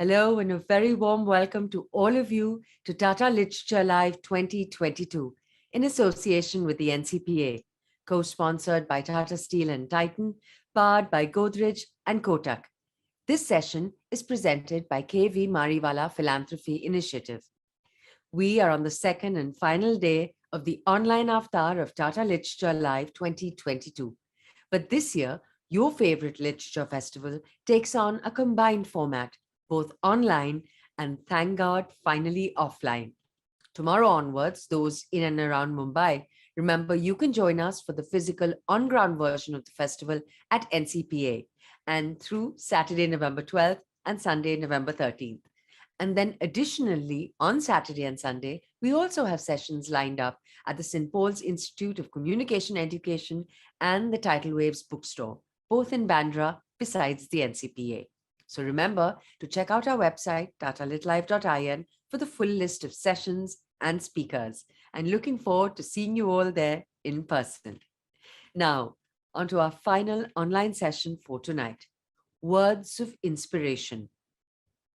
Hello and a very warm welcome to all of you to Tata Literature Live 2022 in association with the NCPA, co-sponsored by Tata Steel and Titan, powered by Godrej and Kotak. This session is presented by KV Mariwala Philanthropy Initiative. We are on the second and final day of the online avatar of Tata Literature Live 2022. But this year, your favorite literature festival takes on a combined format, both online and, thank God, finally offline. Tomorrow onwards, those in and around Mumbai, remember you can join us for the physical on-ground version of the festival at NCPA and through Saturday, November 12th and Sunday, November 13th. And then additionally, on Saturday and Sunday, we also have sessions lined up at the St. Paul's Institute of Communication Education and the Tidal Waves bookstore, both in Bandra, besides the NCPA. So remember to check out our website, tatalitlive.in, for the full list of sessions and speakers. And looking forward to seeing you all there in person. Now, on to our final online session for tonight, Words of Inspiration.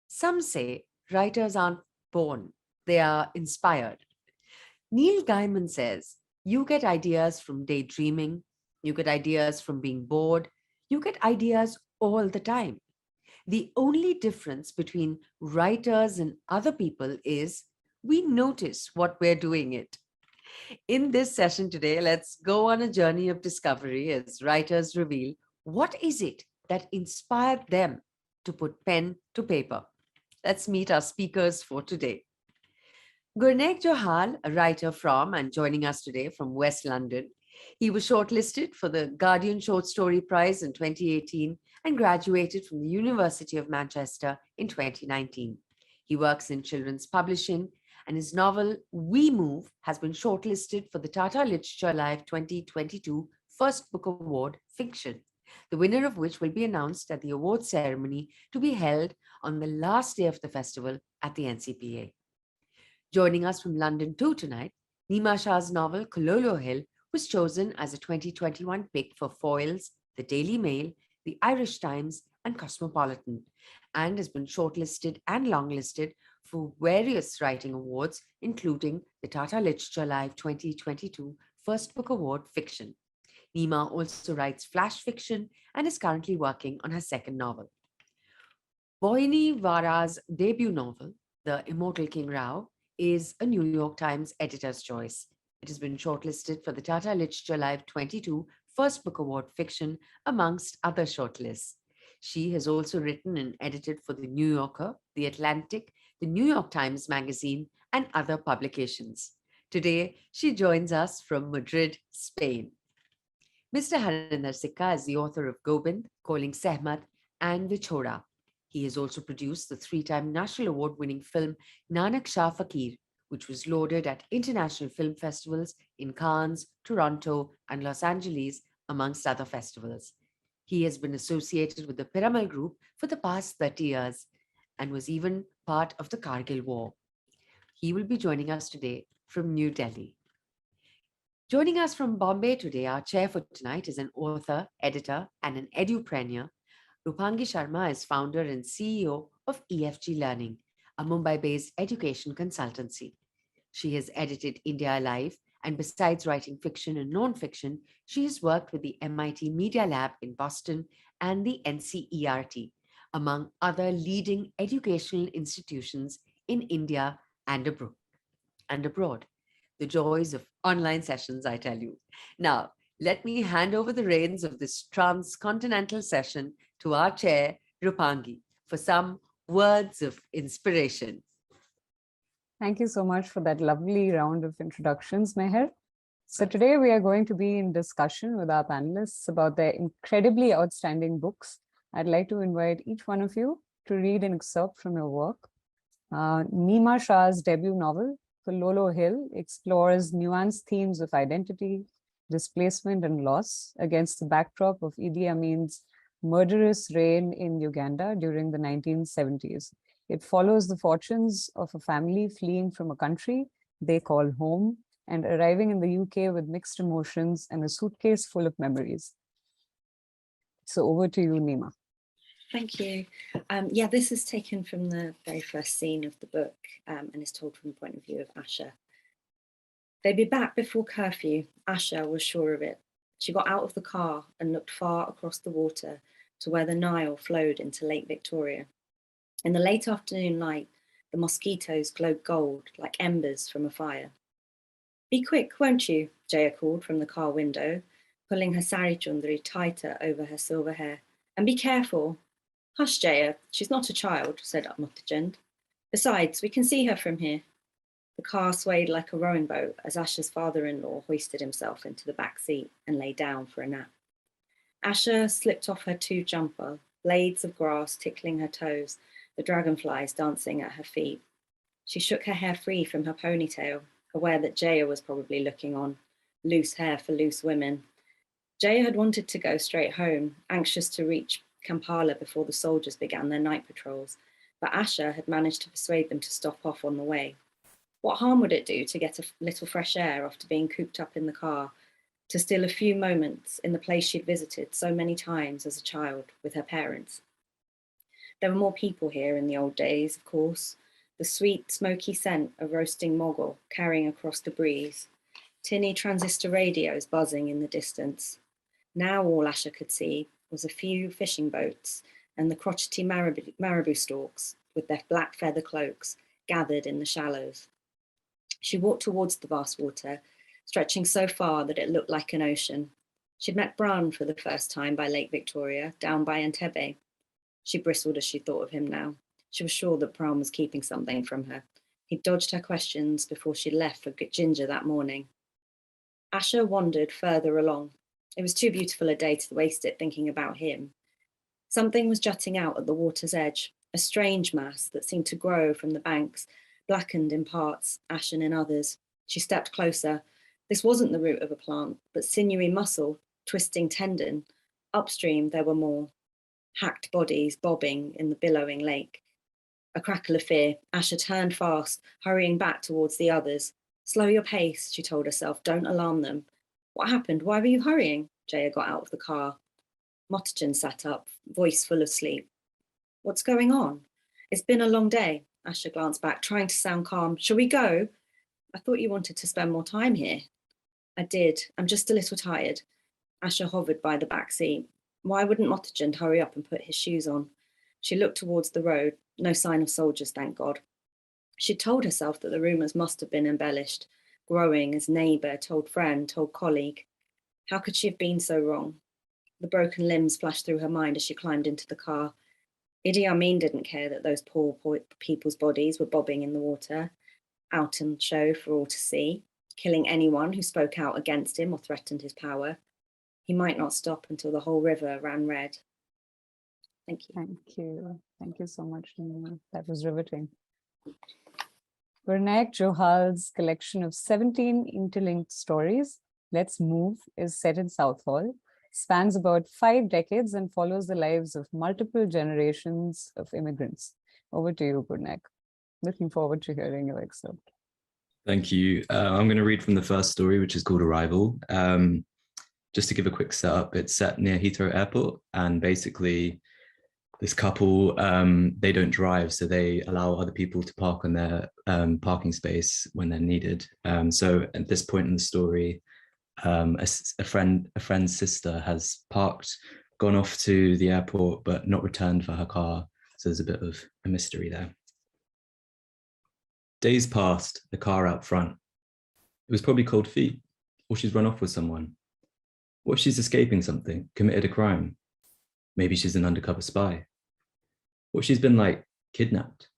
Some say writers aren't born, they are inspired. Neil Gaiman says, you get ideas from daydreaming, you get ideas from being bored, you get ideas all the time. The only difference between writers and other people is we notice what we're doing it. In this session today, let's go on a journey of discovery as writers reveal what is it that inspired them to put pen to paper. Let's meet our speakers for today. Gurnaik Johal, a writer from and joining us today from West London. He was shortlisted for the Guardian Short Story Prize in 2018 and graduated from the University of Manchester in 2019. He works in children's publishing, and his novel We Move has been shortlisted for the Tata Literature Live 2022 First Book Award Fiction, the winner of which will be announced at the awards ceremony to be held on the last day of the festival at the NCPA. Joining us from London too tonight, Neema Shah's novel Kololo Hill was chosen as a 2021 pick for Foyle's, the Daily Mail, the Irish Times, and Cosmopolitan, and has been shortlisted and longlisted for various writing awards, including the Tata Literature Live 2022 First Book Award Fiction. Neema also writes flash fiction and is currently working on her second novel. Vauhini Vara's debut novel, The Immortal King Rao, is a New York Times editor's choice. It has been shortlisted for the Tata Literature Live 22 First Book Award Fiction, amongst other shortlists. She has also written and edited for The New Yorker, The Atlantic, The New York Times Magazine, and other publications. Today, she joins us from Madrid, Spain. Mr. Harinder Sikka is the author of Gobind, Calling Sehmat, and Vichhora. He has also produced the three-time National Award-winning film Nanak Shah Fakir, which was lauded at international film festivals in Cannes, Toronto, and Los Angeles, amongst other festivals. He has been associated with the Piramal Group for the past 30 years and was even part of the Kargil War. He will be joining us today from New Delhi. Joining us from Bombay today, our chair for tonight is an author, editor, and an edupreneur. Rupangi Sharma is founder and CEO of EFG Learning, a Mumbai-based education consultancy. She has edited India Alive, and besides writing fiction and non-fiction, she has worked with the MIT Media Lab in Boston and the NCERT, among other leading educational institutions in India and abroad. The joys of online sessions, I tell you. Now, let me hand over the reins of this transcontinental session to our chair, Rupangi, for some words of inspiration. Thank you so much for that lovely round of introductions, Meher. So today we are going to be in discussion with our panelists about their incredibly outstanding books. I'd like to invite each one of you to read an excerpt from your work. Neema Shah's debut novel, Kololo Hill, explores nuanced themes of identity, displacement, and loss against the backdrop of Idi Amin's murderous reign in Uganda during the 1970s. It follows the fortunes of a family fleeing from a country they call home and arriving in the UK with mixed emotions and a suitcase full of memories. So over to you, Neema. Thank you. Yeah, this is taken from the very first scene of the book and is told from the point of view of Asha. They'd be back before curfew. Asha was sure of it. She got out of the car and looked far across the water to where the Nile flowed into Lake Victoria. In the late afternoon light, the mosquitoes glowed gold like embers from a fire. Be quick, won't you? Jaya called from the car window, pulling her sari chundri tighter over her silver hair. And be careful. Hush, Jaya, she's not a child, said Muttajend. Besides, we can see her from here. The car swayed like a rowing boat as Asha's father-in-law hoisted himself into the back seat and lay down for a nap. Asha slipped off her two jumper, blades of grass tickling her toes, the dragonflies dancing at her feet. She shook her hair free from her ponytail, aware that Jaya was probably looking on. Loose hair for loose women. Jaya had wanted to go straight home, anxious to reach Kampala before the soldiers began their night patrols, but Asha had managed to persuade them to stop off on the way. What harm would it do to get a little fresh air after being cooped up in the car, to steal a few moments in the place she'd visited so many times as a child with her parents? There were more people here in the old days, of course, the sweet, smoky scent of roasting mogul carrying across the breeze, tinny transistor radios buzzing in the distance. Now all Asha could see was a few fishing boats and the crotchety marabou stalks with their black feather cloaks gathered in the shallows. She walked towards the vast water, stretching so far that it looked like an ocean. She'd met Bran for the first time by Lake Victoria, down by Entebbe. She bristled as she thought of him now. She was sure that Bran was keeping something from her. He dodged her questions before she left for Ginger that morning. Asha wandered further along. It was too beautiful a day to waste it thinking about him. Something was jutting out at the water's edge, a strange mass that seemed to grow from the banks, blackened in parts, ashen in others. She stepped closer. This wasn't the root of a plant, but sinewy muscle, twisting tendon. Upstream there were more, hacked bodies bobbing in the billowing lake. A crackle of fear, Asha turned fast, hurrying back towards the others. Slow your pace, she told herself, don't alarm them. What happened? Why were you hurrying? Jaya got out of the car. Mottajin sat up, voice full of sleep. What's going on? It's been a long day. Asha glanced back, trying to sound calm. Shall we go? I thought you wanted to spend more time here. I did. I'm just a little tired. Asha hovered by the back seat. Why wouldn't Mottajin hurry up and put his shoes on? She looked towards the road. No sign of soldiers, thank God. She'd told herself that the rumours must have been embellished, growing as neighbour, told friend, told colleague. How could she have been so wrong? The broken limbs flashed through her mind as she climbed into the car. Idi Amin didn't care that those poor people's bodies were bobbing in the water, out in show for all to see, killing anyone who spoke out against him or threatened his power. He might not stop until the whole river ran red. Thank you. Thank you. Thank you so much, Neema. That was riveting. Gurnaik Johal's collection of 17 interlinked stories, Let's Move, is set in Southall, spans about 5 decades and follows the lives of multiple generations of immigrants. Over to you, Gurnaik. Looking forward to hearing your excerpt. Thank you. I'm going to read from the first story, which is called Arrival. Just to give a quick setup, it's set near Heathrow Airport, and basically this couple, they don't drive, so they allow other people to park on their parking space when they're needed. So at this point in the story, a friend's sister has parked, gone off to the airport, but not returned for her car. So there's a bit of a mystery there. Days passed, the car out front. It was probably cold feet, or she's run off with someone. What if she's escaping something, committed a crime? Maybe she's an undercover spy. What if she's been, like, kidnapped?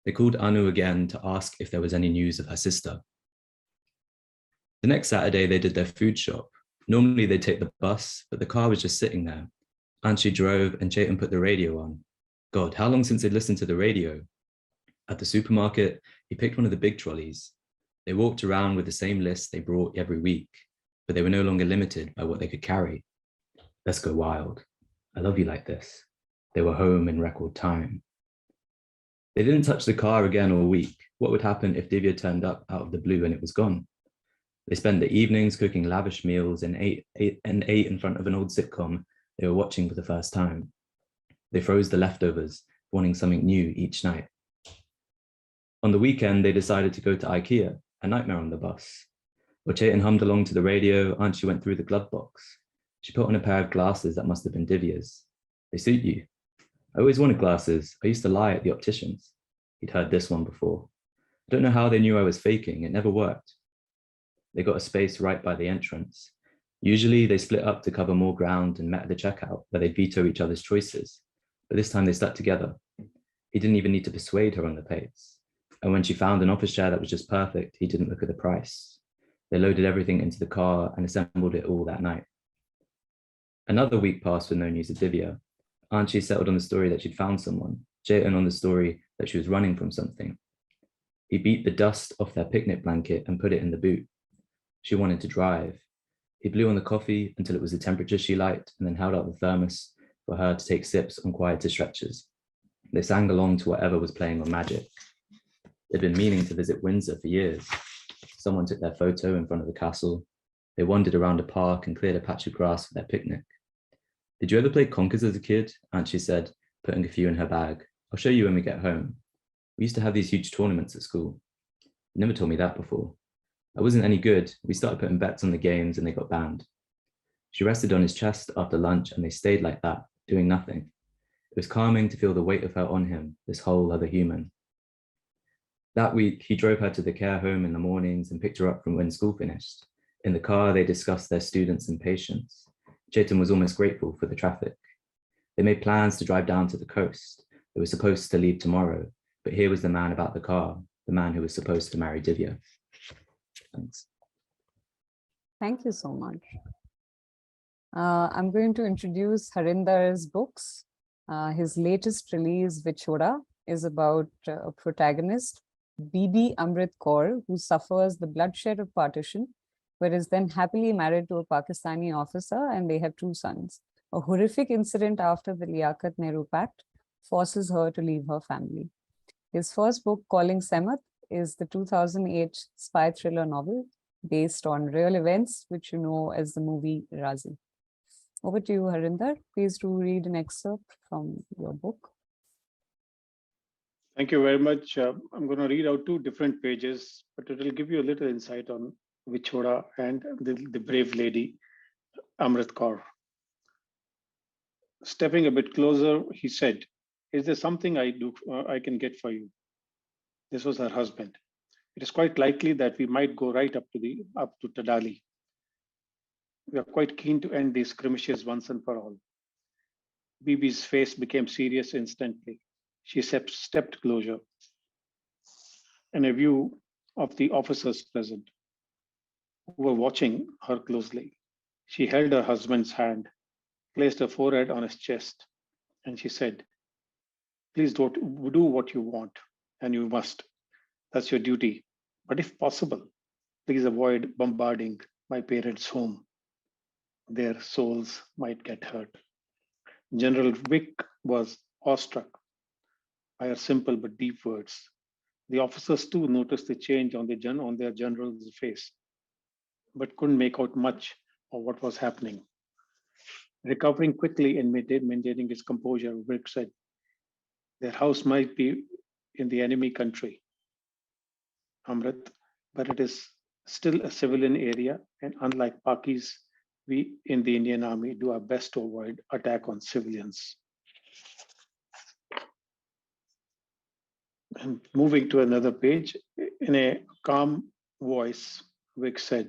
They called Anu again to ask if there was any news of her sister. The next Saturday, they did their food shop. Normally they'd take the bus, but the car was just sitting there. Anshi drove and Chetan put the radio on. God, how long since they'd listened to the radio? At the supermarket, he picked one of the big trolleys. They walked around with the same list they brought every week, but they were no longer limited by what they could carry. Let's go wild. I love you like this. They were home in record time. They didn't touch the car again all week. What would happen if Divya turned up out of the blue and it was gone? They spent the evenings cooking lavish meals and ate in front of an old sitcom they were watching for the first time. They froze the leftovers, wanting something new each night. On the weekend, they decided to go to IKEA, a nightmare on the bus. While Chetan hummed along to the radio, Anchi went through the glove box. She put on a pair of glasses that must have been Divya's. They suit you. I always wanted glasses. I used to lie at the opticians. He'd heard this one before. I don't know how they knew I was faking. It never worked. They got a space right by the entrance. Usually they split up to cover more ground and met at the checkout where they'd veto each other's choices. But this time they stuck together. He didn't even need to persuade her on the pace. And when she found an office chair that was just perfect, he didn't look at the price. They loaded everything into the car and assembled it all that night. Another week passed with no news of Divya. Anchi settled on the story that she'd found someone, Chetan on the story that she was running from something. He beat the dust off their picnic blanket and put it in the boot. She wanted to drive. He blew on the coffee until it was the temperature she liked and then held out the thermos for her to take sips on quieter stretches. They sang along to whatever was playing on Magic. They'd been meaning to visit Windsor for years. Someone took their photo in front of the castle. They wandered around a park and cleared a patch of grass for their picnic. Did you ever play conkers as a kid? Anchi said, putting a few in her bag. I'll show you when we get home. We used to have these huge tournaments at school. You never told me that before. I wasn't any good. We started putting bets on the games and they got banned. She rested on his chest after lunch and they stayed like that, doing nothing. It was calming to feel the weight of her on him, this whole other human. That week, he drove her to the care home in the mornings and picked her up from when school finished. In the car, they discussed their students and patients. Chetan was almost grateful for the traffic. They made plans to drive down to the coast. They were supposed to leave tomorrow, but here was the man about the car, the man who was supposed to marry Divya. Thanks. Thank you so much. I'm going to introduce Harinder's books. His latest release, Vichoda, is about a protagonist, Bibi Amrit Kaur, who suffers the bloodshed of partition, but is then happily married to a Pakistani officer, and they have 2 sons. A horrific incident after the Liaquat-Nehru Pact forces her to leave her family. His first book, Calling Semath, is the 2008 spy thriller novel based on real events, which you know as the movie Razi. Over to you, Harinder. Please do read an excerpt from your book. Thank you very much. I'm going to read out 2 different pages, but it will give you a little insight on Vichoda and the brave lady, Amrit Kaur. Stepping a bit closer, he said, "Is there something I can get for you?" This was her husband. "It is quite likely that we might go right up to Tadali. We are quite keen to end these skirmishes once and for all." Bibi's face became serious instantly. She stepped closer, in a view of the officers present, who were watching her closely. She held her husband's hand, placed her forehead on his chest, and she said, "Please do what you want, and you must. That's your duty. But if possible, please avoid bombarding my parents' home. Their souls might get hurt." General Vick was awestruck by her simple but deep words. The officers too noticed the change on their general's face, but couldn't make out much of what was happening. Recovering quickly and maintaining his composure, Vick said, "Their house might be in the enemy country, Amrit, but it is still a civilian area, and unlike Pakis, we in the Indian Army do our best to avoid attack on civilians." And moving to another page, in a calm voice, Vick said,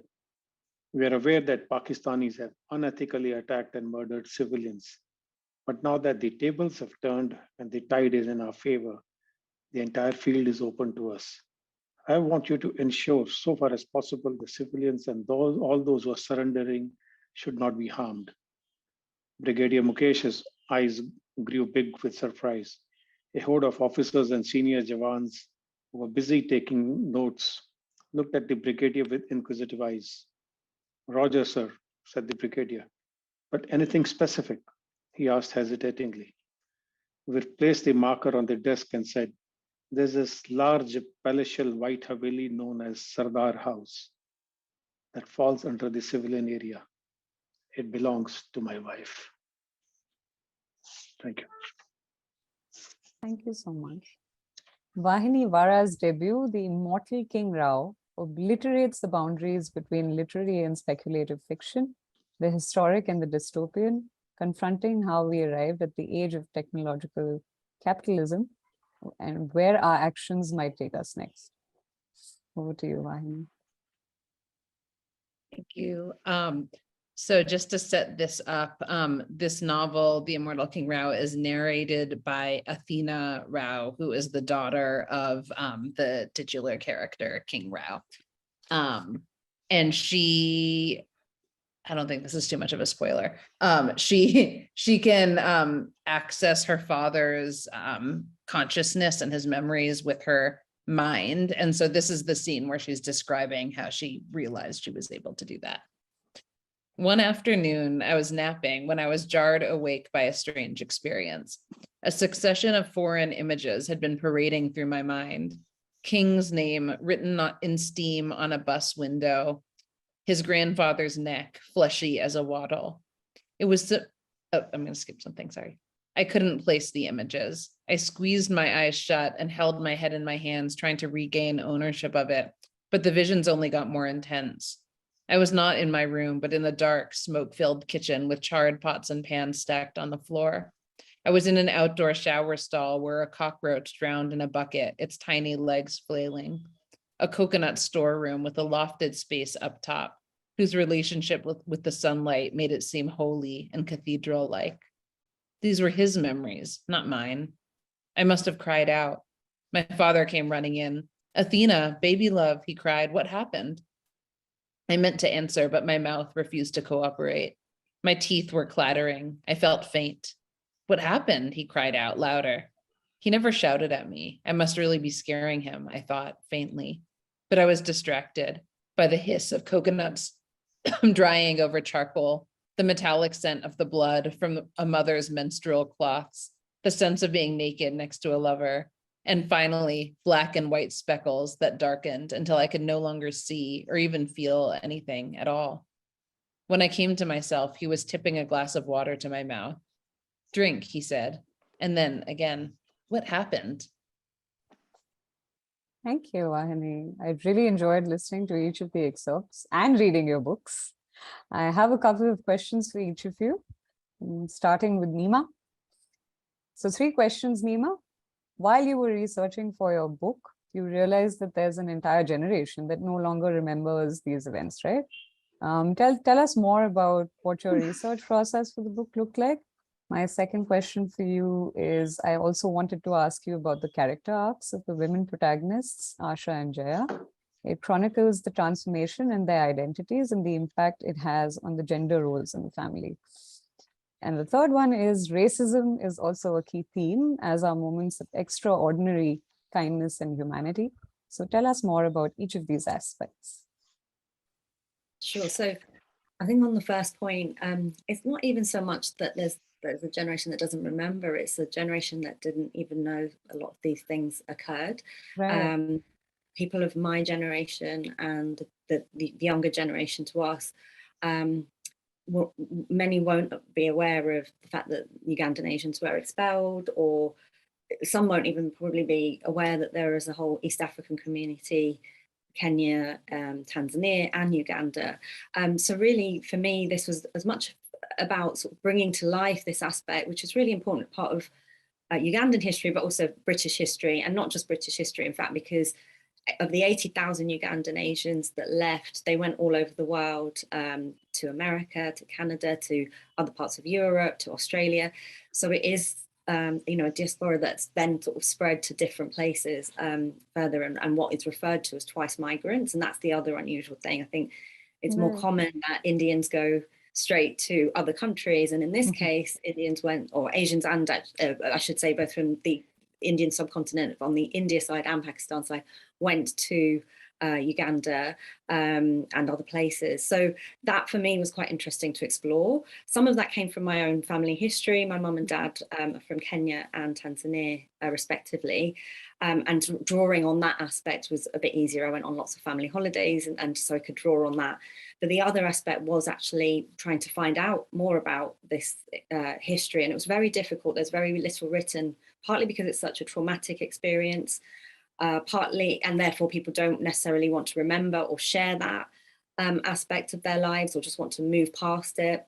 "We are aware that Pakistanis have unethically attacked and murdered civilians. But now that the tables have turned and the tide is in our favor, the entire field is open to us. I want you to ensure, so far as possible, the civilians and all those who are surrendering should not be harmed." Brigadier Mukesh's eyes grew big with surprise. A horde of officers and senior Jawans who were busy taking notes looked at the brigadier with inquisitive eyes. "Roger, sir," said the brigadier. "But anything specific?" he asked hesitatingly. We placed the marker on the desk and said, "There's this large palatial white haveli known as Sardar House that falls under the civilian area. It belongs to my wife." Thank you. Thank you so much. Vauhini Vara's debut, The Immortal King Rao, obliterates the boundaries between literary and speculative fiction, the historic and the dystopian, confronting how we arrived at the age of technological capitalism and where our actions might take us next. Over to you, Vauhini. Thank you. So just to set this up, this novel, The Immortal King Rao, is narrated by Athena Rao, who is the daughter of the titular character, King Rao. And she, I don't think this is too much of a spoiler. She can access her father's consciousness and his memories with her mind. And so this is the scene where she's describing how she realized she was able to do that. One afternoon, I was napping when I was jarred awake by a strange experience. A succession of foreign images had been parading through my mind. King's name written in steam on a bus window, his grandfather's neck fleshy as a waddle. It was, I'm going to skip something, sorry. I couldn't place the images. I squeezed my eyes shut and held my head in my hands, trying to regain ownership of it, but the visions only got more intense. I was not in my room, but in the dark, smoke-filled kitchen with charred pots and pans stacked on the floor. I was in an outdoor shower stall where a cockroach drowned in a bucket, its tiny legs flailing. A coconut storeroom with a lofted space up top, whose relationship with the sunlight made it seem holy and cathedral-like. These were his memories, not mine. I must have cried out. My father came running in. "Athena, baby love," he cried. "What happened?" I meant to answer, but my mouth refused to cooperate. My teeth were clattering. I felt faint. "What happened?" he cried out louder. He never shouted at me. I must really be scaring him, I thought faintly. But I was distracted by the hiss of coconuts drying over charcoal, the metallic scent of the blood from a mother's menstrual cloths, the sense of being naked next to a lover, and finally, black and white speckles that darkened until I could no longer see or even feel anything at all. When I came to myself, he was tipping a glass of water to my mouth. "Drink," he said. And then again, "What happened?" Thank you, Vauhini. I really enjoyed listening to each of the excerpts and reading your books. I have a couple of questions for each of you, starting with Neema. So 3 questions, Neema. While you were researching for your book, you realized that there's an entire generation that no longer remembers these events, right? Tell us more about what your research process for the book looked like. My second question for you is, I also wanted to ask you about the character arcs of the women protagonists, Asha and Jaya. It chronicles the transformation in their identities and the impact it has on the gender roles in the family. And the third one is, racism is also a key theme, as are moments of extraordinary kindness and humanity. So tell us more about each of these aspects. Sure. So I think on the first point, it's not even so much that there's a generation that doesn't remember, it's a generation that didn't even know a lot of these things occurred. Right. People of my generation and the younger generation to us, many won't be aware of the fact that Ugandan Asians were expelled, or some won't even probably be aware that there is a whole East African community, Kenya, Tanzania and Uganda. So really, for me, this was as much about sort of bringing to life this aspect, which is really important part of Ugandan history, but also British history, and not just British history, in fact, because of the 80,000 Ugandan Asians that left, they went all over the world, to America, to Canada, to other parts of Europe, to Australia. So it is, a diaspora that's then sort of spread to different places further, and what is referred to as twice migrants. And that's the other unusual thing. I think it's more common that Indians go straight to other countries. And in this case, Indians went, or Asians and I should say, both from the Indian subcontinent on the India side and Pakistan side, went to Uganda and other places. So that for me was quite interesting to explore. Some of that came from my own family history. My mum and dad are from Kenya and Tanzania, respectively. And drawing on that aspect was a bit easier. I went on lots of family holidays, and so I could draw on that. But the other aspect was actually trying to find out more about this history. And it was very difficult. There's very little written partly because it's such a traumatic experience, partly, and therefore people don't necessarily want to remember or share that aspect of their lives, or just want to move past it.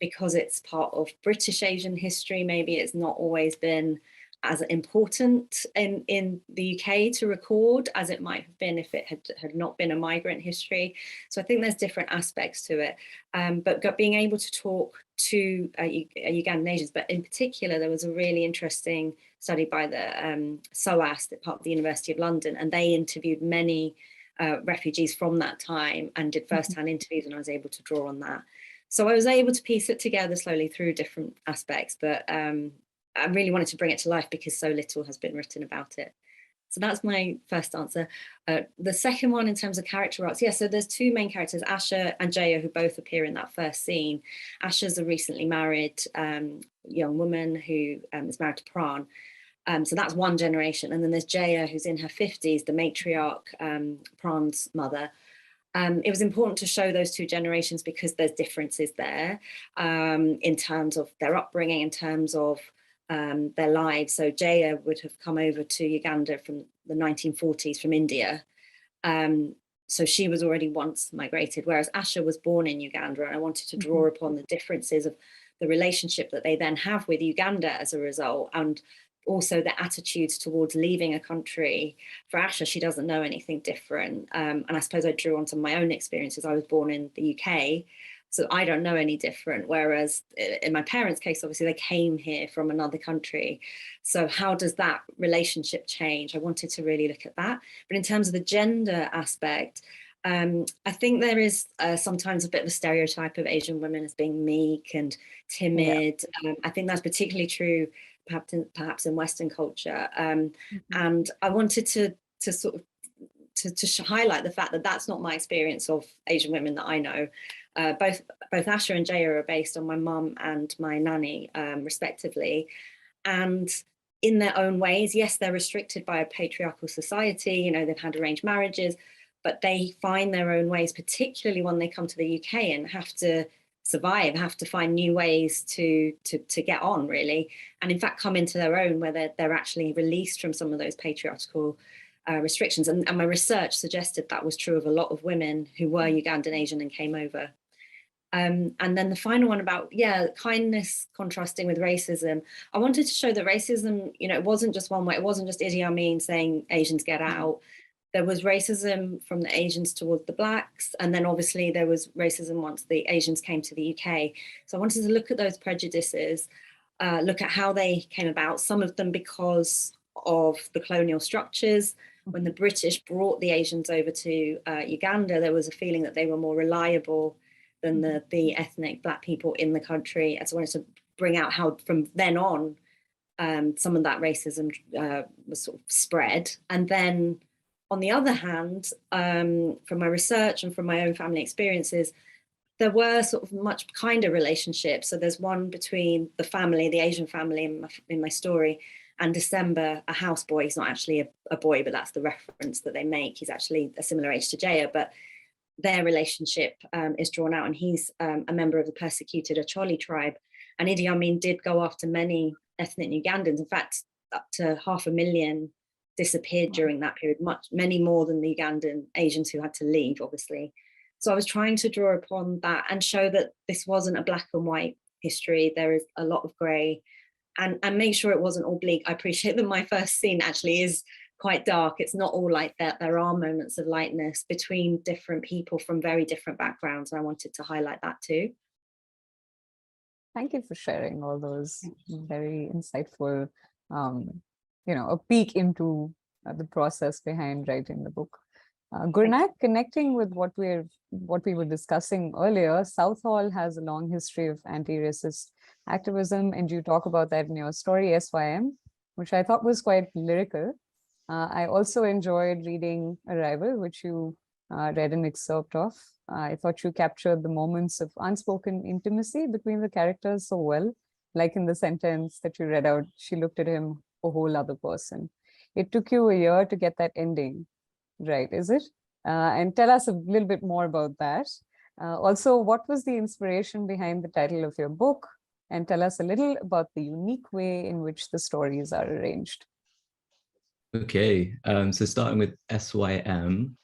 Because it's part of British Asian history, maybe it's not always been as important in the UK to record as it might have been if it had not been a migrant history. So I think there's different aspects to it. But being able to talk to Ugandan Asians, but in particular, there was a really interesting study by the SOAS, part of the University of London, and they interviewed many refugees from that time and did first-hand interviews, and I was able to draw on that. So I was able to piece it together slowly through different aspects, but I really wanted to bring it to life because so little has been written about it. So that's my first answer. The second one, in terms of character arcs, yeah, so there's two main characters, Asha and Jaya, who both appear in that first scene. Asha's a recently married young woman who is married to Pran. So that's one generation. And then there's Jaya, who's in her 50s, the matriarch, Pran's mother. It was important to show those two generations because there's differences there in terms of their upbringing, in terms of their lives. So Jaya would have come over to Uganda from the 1940s from India. So she was already once migrated, whereas Asha was born in Uganda, and I wanted to draw upon the differences of the relationship that they then have with Uganda as a result, and also the attitudes towards leaving a country. For Asha, she doesn't know anything different. And I suppose I drew onto my own experiences. I was born in the UK, so I don't know any different. Whereas in my parents' case, obviously they came here from another country. So how does that relationship change? I wanted to really look at that. But in terms of the gender aspect, I think there is sometimes a bit of a stereotype of Asian women as being meek and timid. Yeah. I think that's particularly true perhaps in Western culture. And I wanted to sort of to highlight the fact that that's not my experience of Asian women that I know. Both Asha and Jaya are based on my mum and my nanny, respectively. And in their own ways, yes, they're restricted by a patriarchal society. You know, they've had arranged marriages, but they find their own ways, particularly when they come to the UK and have to survive, have to find new ways to get on, really, and in fact come into their own, where they're actually released from some of those patriarchal restrictions. And my research suggested that was true of a lot of women who were Ugandan Asian and came over. And then the final one about, kindness contrasting with racism. I wanted to show that racism, you know, it wasn't just one way. It wasn't just Idi Amin saying Asians get out. There was racism from the Asians towards the Blacks. And then obviously there was racism once the Asians came to the UK. So I wanted to look at those prejudices, look at how they came about, some of them because of the colonial structures. When the British brought the Asians over to Uganda, there was a feeling that they were more reliable than the ethnic Black people in the country. And so I wanted to bring out how from then on, some of that racism was sort of spread. And then on the other hand, from my research and from my own family experiences, there were sort of much kinder relationships. So there's one between the family, the Asian family in my story, and December, a houseboy. He's not actually a boy, but that's the reference that they make. He's actually a similar age to Jaya, but their relationship is drawn out, and he's a member of the persecuted Acholi tribe. And Idi Amin did go after many ethnic Ugandans. In fact, up to 500,000 disappeared during that period, many more than the Ugandan Asians who had to leave, obviously. So I was trying to draw upon that and show that this wasn't a black and white history. There is a lot of grey, and make sure it wasn't all bleak. I appreciate that my first scene actually is quite dark. It's not all like that. There are moments of lightness between different people from very different backgrounds, and I wanted to highlight that too. Thank you for sharing all those very insightful, a peek into the process behind writing the book. Gurnaik, connecting with what we were discussing earlier, Southall has a long history of anti-racist activism, and you talk about that in your story, SYM, which I thought was quite lyrical. I also enjoyed reading Arrival, which you read an excerpt of. I thought you captured the moments of unspoken intimacy between the characters so well, like in the sentence that you read out, she looked at him, a whole other person. It took you a year to get that ending, right, is it? And tell us a little bit more about that. Also, what was the inspiration behind the title of your book? and tell us a little about the unique way in which the stories are arranged. Okay, so starting with SYM.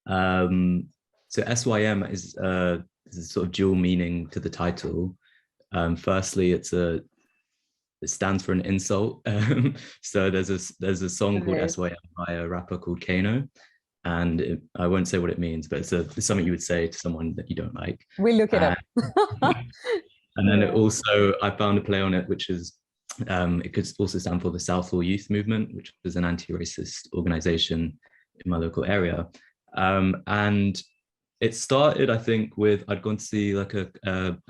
So SYM is a sort of dual meaning to the title. Firstly, it stands for an insult. So there's a song called SYM by a rapper called Kano, and I won't say what it means, but it's something you would say to someone that you don't like. We'll look it up. And then it also, I found a play on it, which is, it could also stand for the Southall Youth Movement, which was an anti-racist organization in my local area. And it started, I think, with, I'd gone to see like a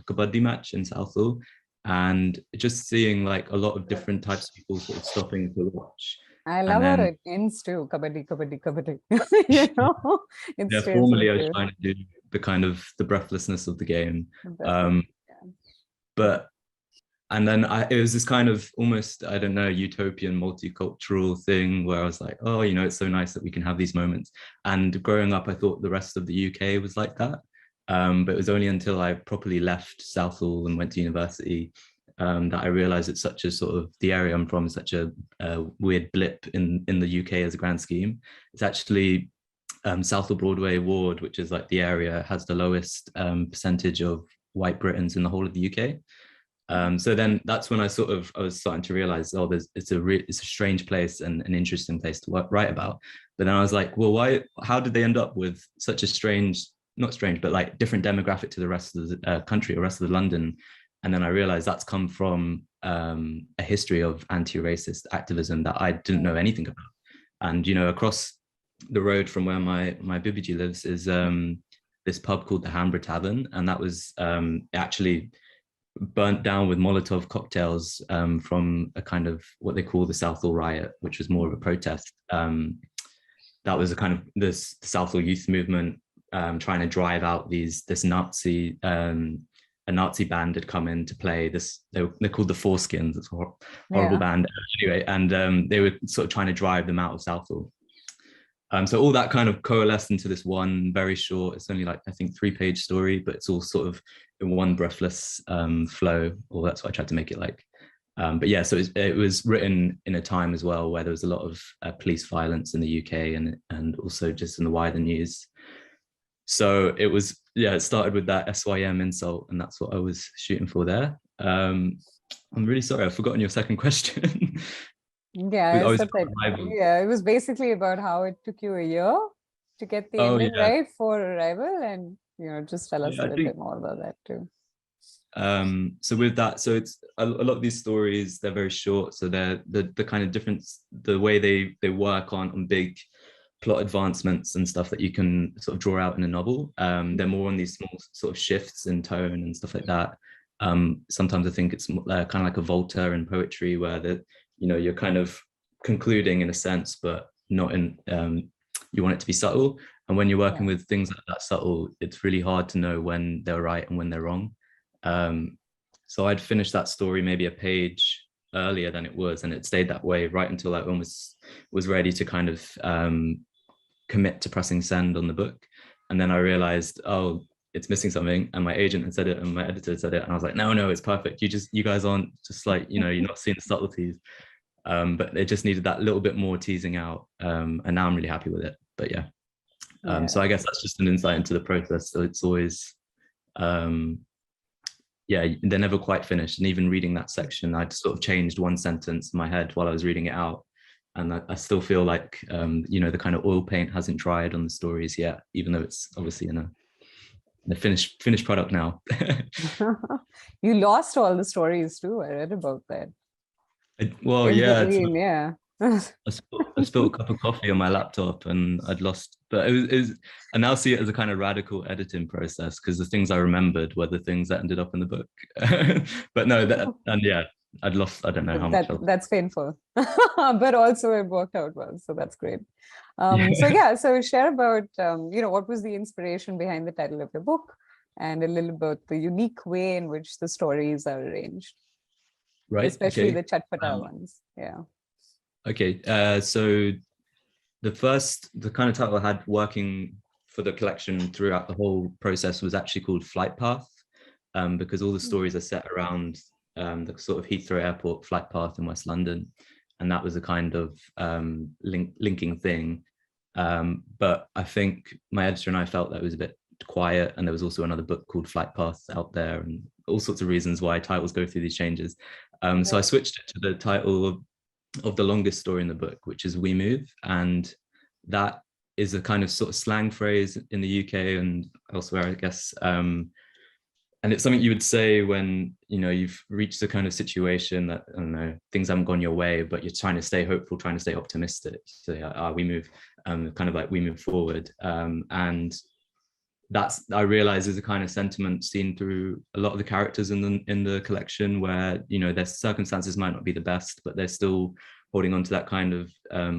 kabaddi match in Southall, and just seeing like a lot of different types of people sort of stopping to watch. I love how it ends too, kabaddi, kabaddi, kabaddi. You know, yeah, formally I was trying to do the kind of the breathlessness of the game. But and then it was this kind of almost, I don't know, utopian multicultural thing where I was like, oh, you know, it's so nice that we can have these moments. And growing up, I thought the rest of the UK was like that. But it was only until I properly left Southall and went to university that I realized it's such a sort of, the area I'm from is such a weird blip in the UK as a grand scheme. It's actually Southall Broadway ward, which is like the area has the lowest percentage of white Britons in the whole of the UK. So then that's when I was starting to realize, oh, it's a strange place and an interesting place to write about. But then I was like, well, how did they end up with such a strange, not strange, but like different demographic to the rest of the country or rest of London? And then I realized that's come from a history of anti-racist activism that I didn't know anything about. And, you know, across the road from where my Bibiji lives is this pub called the Hambra Tavern. And that was actually burnt down with Molotov cocktails from a kind of what they call the Southall riot, which was more of a protest. That was a kind of this Southall youth movement trying to drive out this Nazi, a Nazi band had come in to play this, they're called the Foreskins, it's a horrible band anyway, and they were sort of trying to drive them out of Southall. So all that kind of coalesced into this one very short, it's only like, I think 3-page story, but it's all sort of in one breathless flow, or that's what I tried to make it like. But yeah, so it was written in a time as well where there was a lot of police violence in the UK and also just in the wider news. So it was, yeah, it started with that SYM insult, and that's what I was shooting for there. I'm really sorry, I've forgotten your second question. Yeah, it was basically about how it took you a year to get the ending right for Arrival, and you know, just tell us a little bit more about that too. So with that, so it's a lot of these stories, they're very short, so they're the kind of difference, the way they work on big plot advancements and stuff that you can sort of draw out in a novel. They're more on these small sort of shifts in tone and stuff like that. Sometimes I think it's kind of like a Voltaire in poetry, where you know, you're kind of concluding in a sense, but not in, you want it to be subtle. And when you're working with things like that subtle, it's really hard to know when they're right and when they're wrong. So I'd finished that story maybe a page earlier than it was, and it stayed that way right until I almost was ready to kind of commit to pressing send on the book. And then I realized, oh, it's missing something, and my agent had said it and my editor said it, and I was like, no, it's perfect. You guys aren't just like, you know, you're not seeing the subtleties. But it just needed that little bit more teasing out, and now I'm really happy with it. But yeah. So I guess that's just an insight into the process. So it's always yeah, they're never quite finished. And even reading that section, I'd sort of changed one sentence in my head while I was reading it out, and I still feel like you know, the kind of oil paint hasn't dried on the stories yet, even though it's obviously in a finished product now. You lost all the stories too. I read about that. Well, yeah. Yeah. I spilled a cup of coffee on my laptop and I'd lost, but it was, I now see it as a kind of radical editing process, because the things I remembered were the things that ended up in the book. But no, and yeah, I'd lost, I don't know how much. That's painful, but also it worked out well. So that's great. So yeah, so share about, you know, what was the inspiration behind the title of your book, and a little about the unique way in which the stories are arranged. Right. Especially the chatpata ones. Yeah. Okay. So the kind of title I had working for the collection throughout the whole process was actually called Flight Path, because all the stories are set around the sort of Heathrow Airport flight path in West London, and that was a kind of linking thing. But I think my editor and I felt that it was a bit quiet, and there was also another book called Flight Paths out there, and all sorts of reasons why titles go through these changes. So I switched it to the title of the longest story in the book, which is We Move, and that is a kind of sort of slang phrase in the UK and elsewhere, I guess. And it's something you would say when, you know, you've reached a kind of situation that, I don't know, things haven't gone your way, but you're trying to stay hopeful, trying to stay optimistic. So yeah, we move, kind of like we move forward. And that's, I realize, is a kind of sentiment seen through a lot of the characters in the collection, where, you know, their circumstances might not be the best, but they're still holding on to that kind of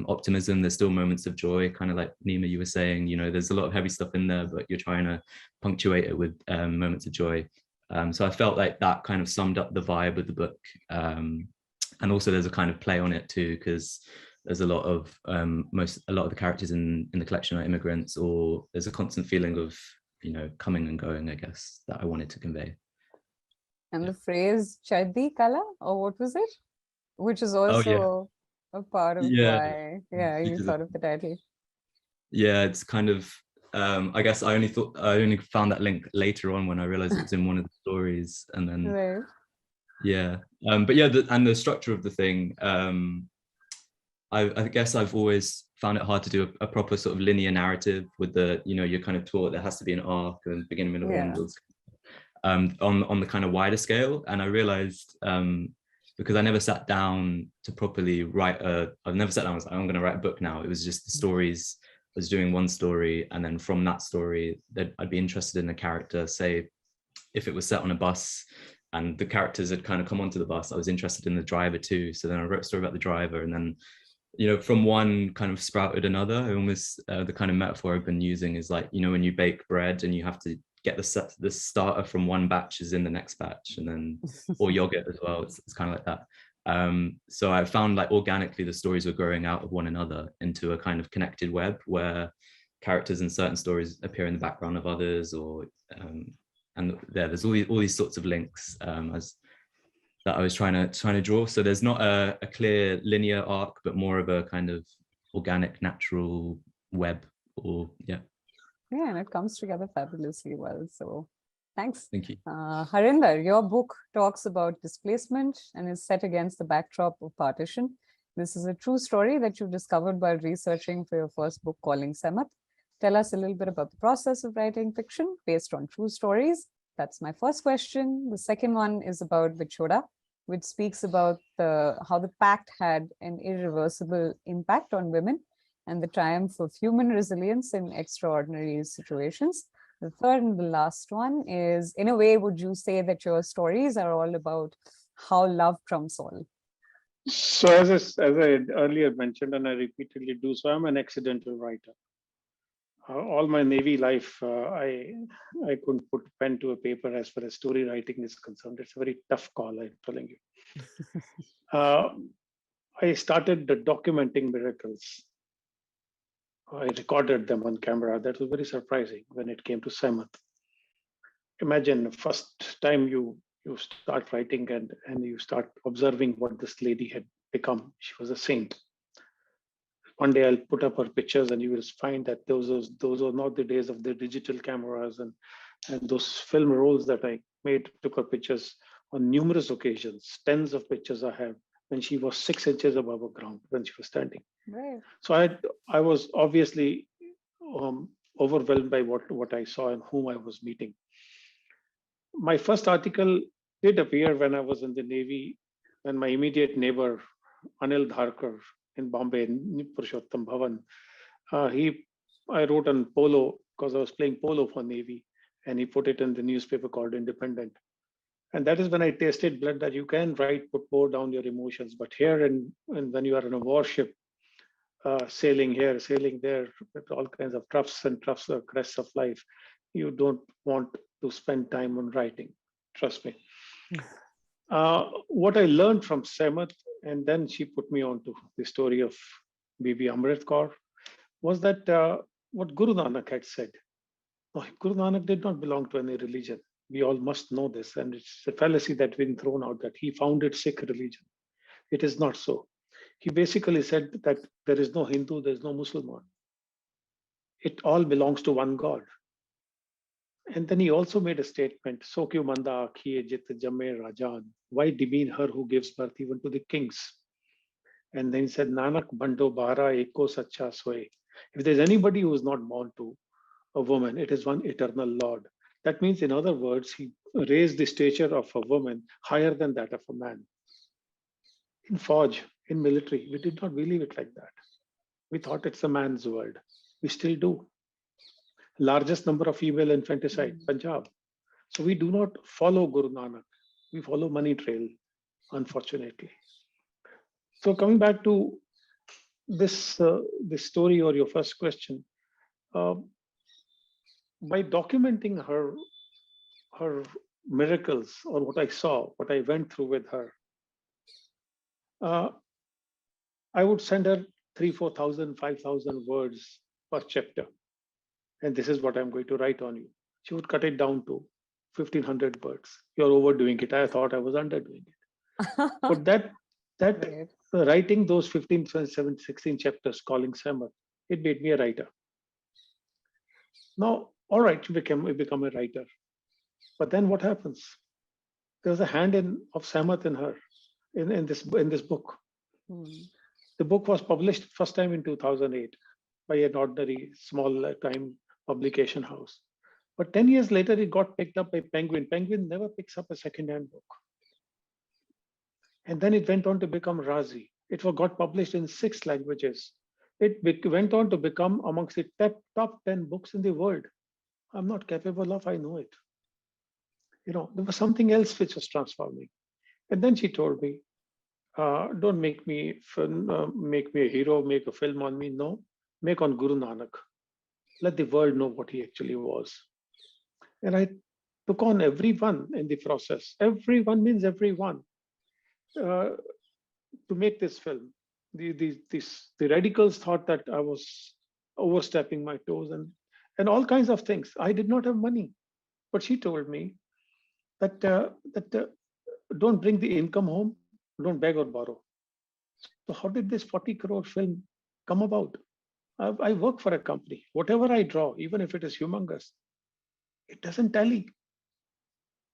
optimism. There's still moments of joy, kind of like Neema, you were saying, you know, there's a lot of heavy stuff in there, but you're trying to punctuate it with moments of joy. So I felt like that kind of summed up the vibe of the book. And also there's a kind of play on it too, because there's a lot of the characters in the collection are immigrants, or there's a constant feeling of, you know, coming and going, I guess, that I wanted to convey. And the phrase Chadi Kala, or what was it? Which is also a part of why, you thought of the title. Yeah, it's kind of, I guess I only found that link later on when I realized it was in one of the stories, and then but yeah, the structure of the thing, I guess I've always found it hard to do a proper sort of linear narrative with the, you know, you're kind of taught there has to be an arc and beginning, middle, end, on the kind of wider scale. And I realized, because I never sat down to properly write I've never sat down and was like, I'm going to write a book now. It was just the stories. I was doing one story, and then from that story, I'd be interested in a character. Say, if it was set on a bus, and the characters had kind of come onto the bus, I was interested in the driver too. So then I wrote a story about the driver, and then, you know, from one kind of sprouted another. I almost, the kind of metaphor I've been using is like, you know, when you bake bread and you have to get the starter from one batch is in the next batch, and then, or yogurt as well. It's kind of like that. So I found like organically the stories were growing out of one another into a kind of connected web where characters in certain stories appear in the background of others, or and there's all these sorts of links as that I was trying to draw. So there's not a clear linear arc, but more of a kind of organic, natural web. Or yeah, and it comes together fabulously well. So thanks. Thank you. Harinder, your book talks about displacement and is set against the backdrop of partition. This is a true story that you discovered while researching for your first book, Calling Semat. Tell us a little bit about the process of writing fiction based on true stories. That's my first question. The second one is about Vichoda, which speaks about how the pact had an irreversible impact on women and the triumph of human resilience in extraordinary situations. The third and the last one is, in a way, would you say that your stories are all about how love trumps all? So as I earlier mentioned, and I repeatedly do so, I'm an accidental writer. All my Navy life, I couldn't put pen to a paper as far as story writing is concerned. It's a very tough call, I'm telling you. I started documenting miracles. I recorded them on camera. That was very surprising when it came to Semat. Imagine the first time you start writing and you start observing what this lady had become. She was a saint. One day I'll put up her pictures and you will find that those are not the days of the digital cameras and those film rolls that I made, took her pictures on numerous occasions. Tens of pictures I have when she was 6 inches above the ground when she was standing. Right. So I was obviously overwhelmed by what I saw and whom I was meeting. My first article did appear when I was in the Navy, when my immediate neighbor, Anil Dharkar in Bombay, in Purushottam Bhavan, I wrote on polo because I was playing polo for Navy, and he put it in the newspaper called Independent. And that is when I tasted blood that you can write, pour down your emotions. But here, and when you are in a warship, sailing here, sailing there, with all kinds of troughs and crests of life, you don't want to spend time on writing. Trust me. What I learned from Semat, and then she put me on to the story of Bibi Amrit Kaur, was that what Guru Nanak had said. Guru Nanak did not belong to any religion. We all must know this, and it's a fallacy that's been thrown out that he founded Sikh religion. It is not so. He basically said that there is no Hindu, there is no Muslim. It all belongs to one God. And then he also made a statement, So kyu manda akhiye jit jamme rajan. Why demean her who gives birth even to the kings? And then he said, Nanak bando bara eko sacha soe. If there's anybody who is not born to a woman, it is one eternal Lord. That means, in other words, he raised the stature of a woman higher than that of a man. In Fauj, in military, we did not believe it like that. We thought it's a man's world. We still do. Largest number of female infanticide, Punjab. So we do not follow Guru Nanak. We follow money trail, unfortunately. So coming back to this story or your first question, by documenting her miracles or what I saw, what I went through with her, I would send her 3,000, 4,000, 5,000 words per chapter. And this is what I'm going to write on you. She would cut it down to 1,500 words. You're overdoing it. I thought I was underdoing it. But that Right. writing those 15, 17, 16 chapters, calling Samat, it made me a writer. Now, all right, you become a writer. But then what happens? There's a hand of Samat in her, in this book. The book was published first time in 2008 by an ordinary small time publication house. But 10 years later, it got picked up by Penguin. Penguin never picks up a second-hand book. And then it went on to become Razi. It got published in 6 languages. It went on to become amongst the top 10 books in the world. I'm not capable of, I know it. There was something else which was transforming. And then she told me, don't make me a hero, make a film on me. No, make on Guru Nanak. Let the world know what he actually was. And I took on everyone in the process. Everyone means everyone. To make this film, the radicals thought that I was overstepping my toes and all kinds of things. I did not have money, but she told me that don't bring the income home, don't beg or borrow. So how did this 40 crore film come about? I work for a company. Whatever I draw, even if it is humongous, it doesn't tally.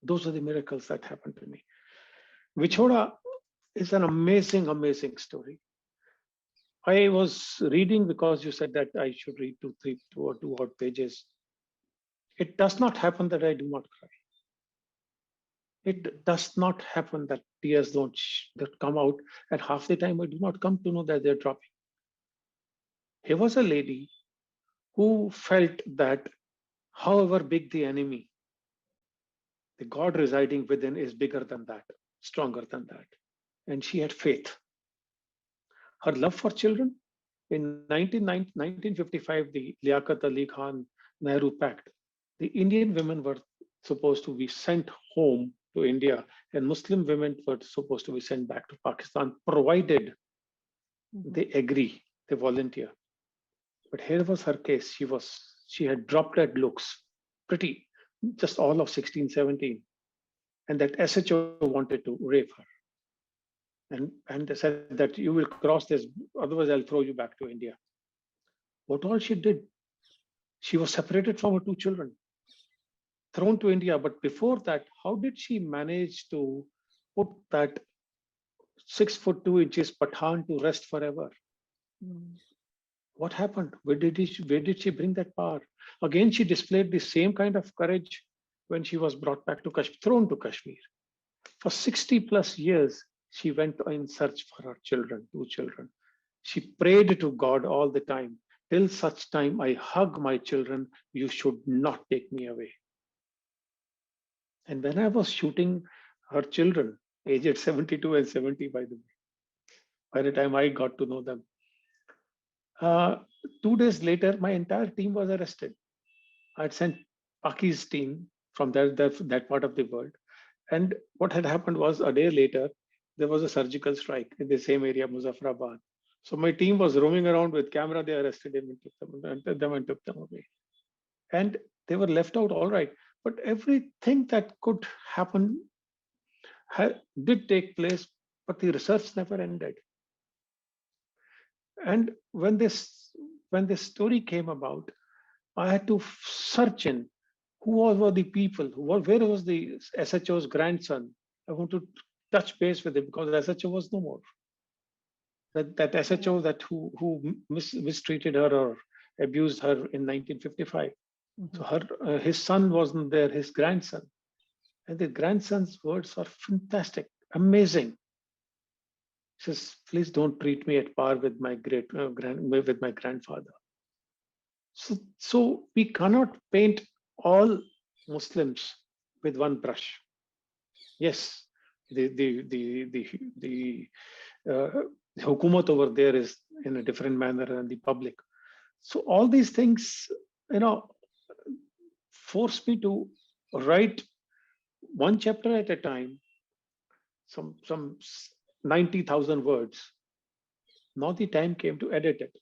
Those are the miracles that happened to me. Vichhoda is an amazing, amazing story. I was reading because you said that I should read 2 odd pages. It does not happen that I do not cry. It does not happen that tears don't come out, and half the time I do not come to know that they're dropping. Here was a lady who felt that however big the enemy, the God residing within is bigger than that, stronger than that. And she had faith. Her love for children, in 1955, the Liaquat Ali Khan Nehru Pact, the Indian women were supposed to be sent home to India, and Muslim women were supposed to be sent back to Pakistan, provided they agree, they volunteer. But here was her case. She had dropped dead looks, pretty, just all of 16, 17. And that SHO wanted to rape her. And they said that you will cross this, otherwise I'll throw you back to India. What all she did, she was separated from her 2 children, thrown to India. But before that, how did she manage to put that 6'2" Pathan to rest forever? What happened? Where did she bring that power? Again, she displayed the same kind of courage when she was brought back to Kashmir, thrown to Kashmir. For 60 plus years, she went in search for her children, 2 children. She prayed to God all the time. Till such time I hug my children, you should not take me away. And when I was shooting her children, aged 72 and 70, by the way, by the time I got to know them, 2 days later, my entire team was arrested. I'd sent Paki's team from that part of the world. And what had happened was, a day later, there was a surgical strike in the same area, Muzaffarabad. So my team was roaming around with camera. They arrested him and took them and took them away. And they were left out, all right. But everything that could happen did take place, but the research never ended. And when this story came about, I had to search in were the people, where was the SHO's grandson. I want to touch base with him because SHO was no more. That SHO that who mistreated her or abused her in 1955. So his son wasn't there, his grandson. And the grandson's words are fantastic, amazing. He says, please don't treat me at par with my with my grandfather. So we cannot paint all Muslims with one brush. Yes, the hukumat over there is in a different manner than the public. So all these things, force me to write one chapter at a time, some 90,000 words. Now the time came to edit it.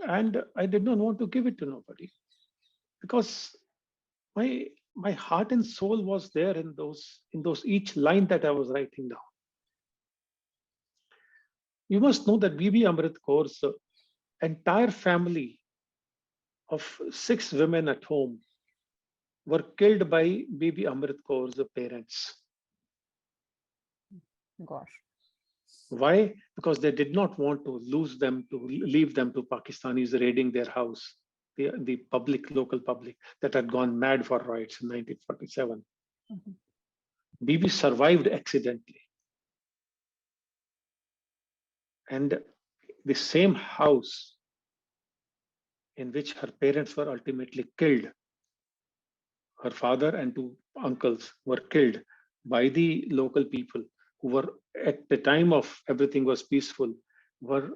And I did not want to give it to nobody because my heart and soul was there in those each line that I was writing down. You must know that Bibi Amrit Kaur's entire family of 6 women at home were killed by Bibi Amrit Kaur's parents. Gosh. Why? Because they did not want to leave them to Pakistanis raiding their house, the local public that had gone mad for riots in 1947. Bibi survived accidentally. And the same house in which her parents were ultimately killed, her father and 2 uncles were killed by the local people who were, at the time of everything was peaceful, were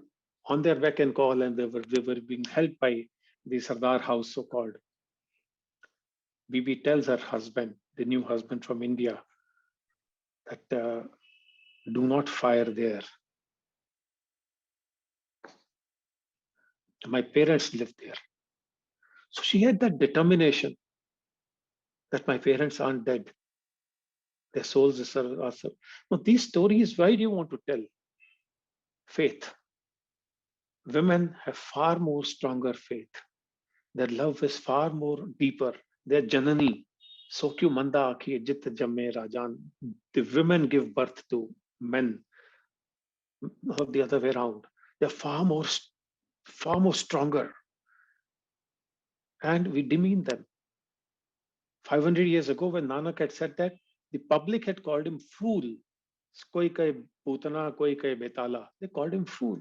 on their beck and call, and they were being helped by the Sardar house, so-called. Bibi tells her husband, the new husband from India, that do not fire there. My parents lived there. So she had that determination that my parents aren't dead. Their souls are. Now, these stories, why do you want to tell? Faith. Women have far more stronger faith. Their love is far more deeper. Their janani. Sokyu manda akhi jit jamme rajan. The women give birth to men, not the other way around. They're far more stronger. And we demean them. 500 years ago, when Nanak had said that, the public had called him fool. Koi kahe putana, koi kahe betala. They called him fool.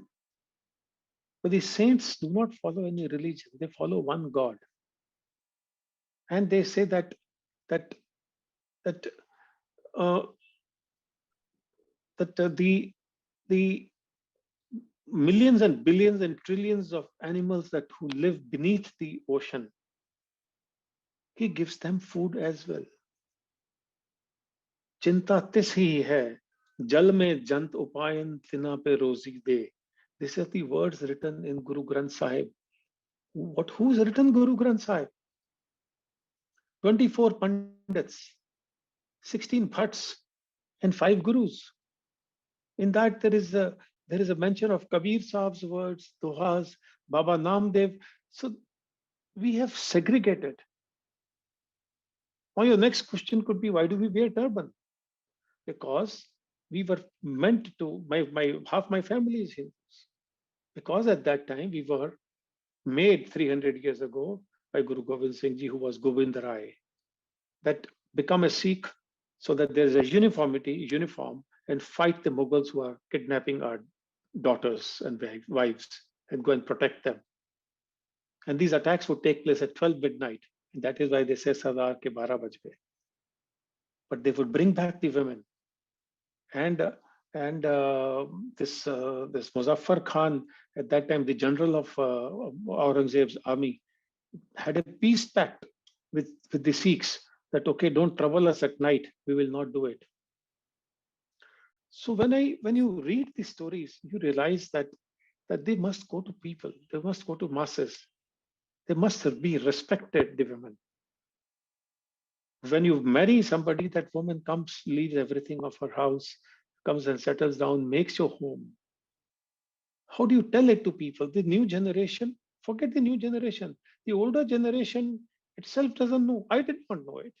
But the saints do not follow any religion. They follow one God. And they say that the millions and billions and trillions of animals that who live beneath the ocean, he gives them food as well. Chinta tis hi hai, jal mein jant upayan tina pe rozi de. These are the words written in Guru Granth Sahib. Who's written Guru Granth Sahib? 24 Pandits, 16 Bhatts, and 5 Gurus. In that there is a mention of Kabir Sahab's words, Dohas, Baba Namdev. So we have segregated. Now your next question could be, why do we wear turban? Because we were meant to, half my family is Hindus. Because at that time we were made 300 years ago by Guru Gobind Singh Ji, who was Gobind Rai, that become a Sikh so that there is a uniform, and fight the Mughals who are kidnapping our daughters and wives and go and protect them. And these attacks would take place at 12 midnight. And that is why they say Sardar ke 12 baj gaye. But they would bring back the women. And this Muzaffar Khan, at that time, the general of Aurangzeb's army, had a peace pact with the Sikhs that, okay, don't trouble us at night. We will not do it. So when you read these stories, you realize that they must go to people. They must go to masses. They must be respected, the women. When you marry somebody, that woman comes, leaves everything of her house, comes and settles down, makes your home. How do you tell it to people? The new generation, forget the new generation. The older generation itself doesn't know. I did not know it.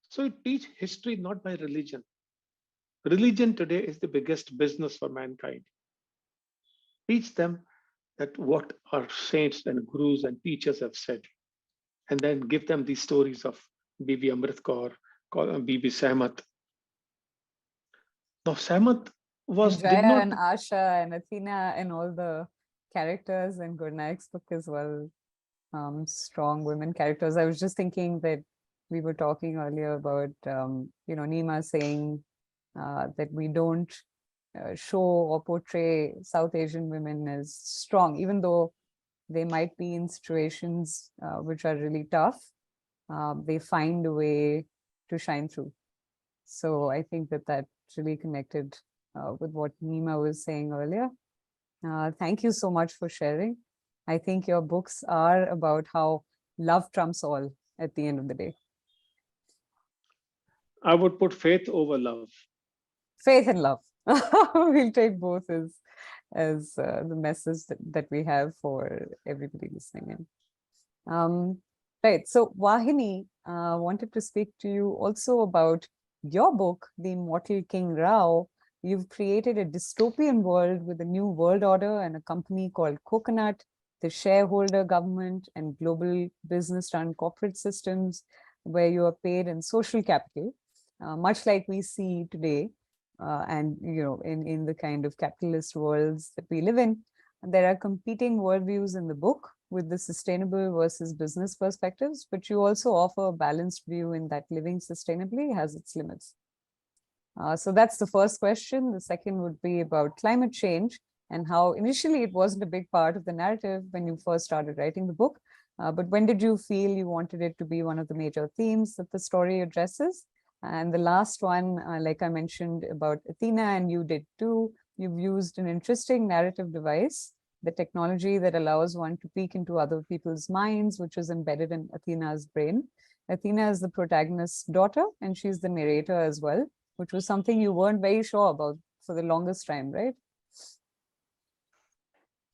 So you teach history not by religion. Religion today is the biggest business for mankind. Teach them that what our saints and gurus and teachers have said, and then give them these stories of Bibi Amrit Kaur, Bibi Sahmat. Now, Sahmat And did Jaya not. and Asha and Athena and all the characters in Gurnaik's book as well. Strong women characters. I was just thinking that we were talking earlier about, Neema saying that we don't show or portray South Asian women as strong, even though they might be in situations which are really tough. They find a way to shine through. So I think that really connected with what Neema was saying earlier. Thank you so much for sharing. I think your books are about how love trumps all at the end of the day. I would put faith over love. Faith and love. We'll take both as the message that we have for everybody listening in. Right. So Vauhini wanted to speak to you also about your book, The Immortal King Rao. You've created a dystopian world with a new world order and a company called Coconut, the shareholder government and global business run corporate systems where you are paid in social capital, much like we see today. And in the kind of capitalist worlds that we live in, there are competing worldviews in the book with the sustainable versus business perspectives, but you also offer a balanced view in that living sustainably has its limits. So that's the first question. The second would be about climate change and how initially it wasn't a big part of the narrative when you first started writing the book. But when did you feel you wanted it to be one of the major themes that the story addresses? And the last one, like I mentioned about Athena, and you did too, you've used an interesting narrative device, the technology that allows one to peek into other people's minds, which is embedded in Athena's brain. Athena is the protagonist's daughter, and she's the narrator as well, which was something you weren't very sure about for the longest time, right?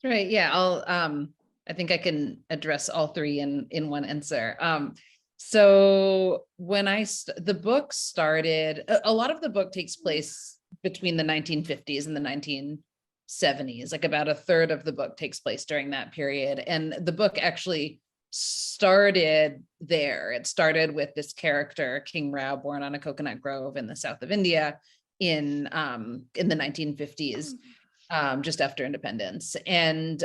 Right. Yeah. I think I can address all three in one answer. So when the book started, a lot of the book takes place between the 1950s and the 1970s, like about a third of the book takes place during that period. And the book actually started there. It started with this character, King Rao, born on a coconut grove in the south of India in the 1950s. Just after independence. And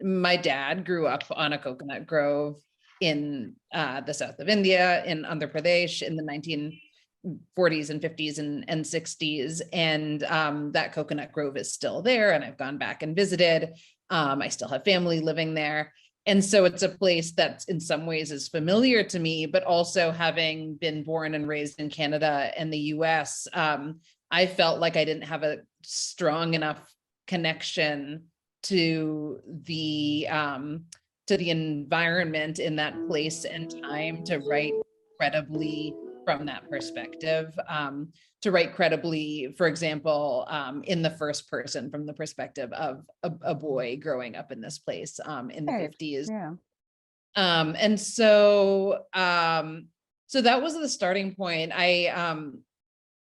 my dad grew up on a coconut grove in the south of India, in Andhra Pradesh in the 1940s and 50s and 60s. And that coconut grove is still there. And I've gone back and visited. I still have family living there. And so it's a place that in some ways is familiar to me, but also having been born and raised in Canada and the US, I felt like I didn't have a strong enough connection to the environment in that place and time to write credibly from that perspective, to write credibly, for example, in the first person from the perspective of a boy growing up in this place in the 50s. Yeah. And so that was the starting point. I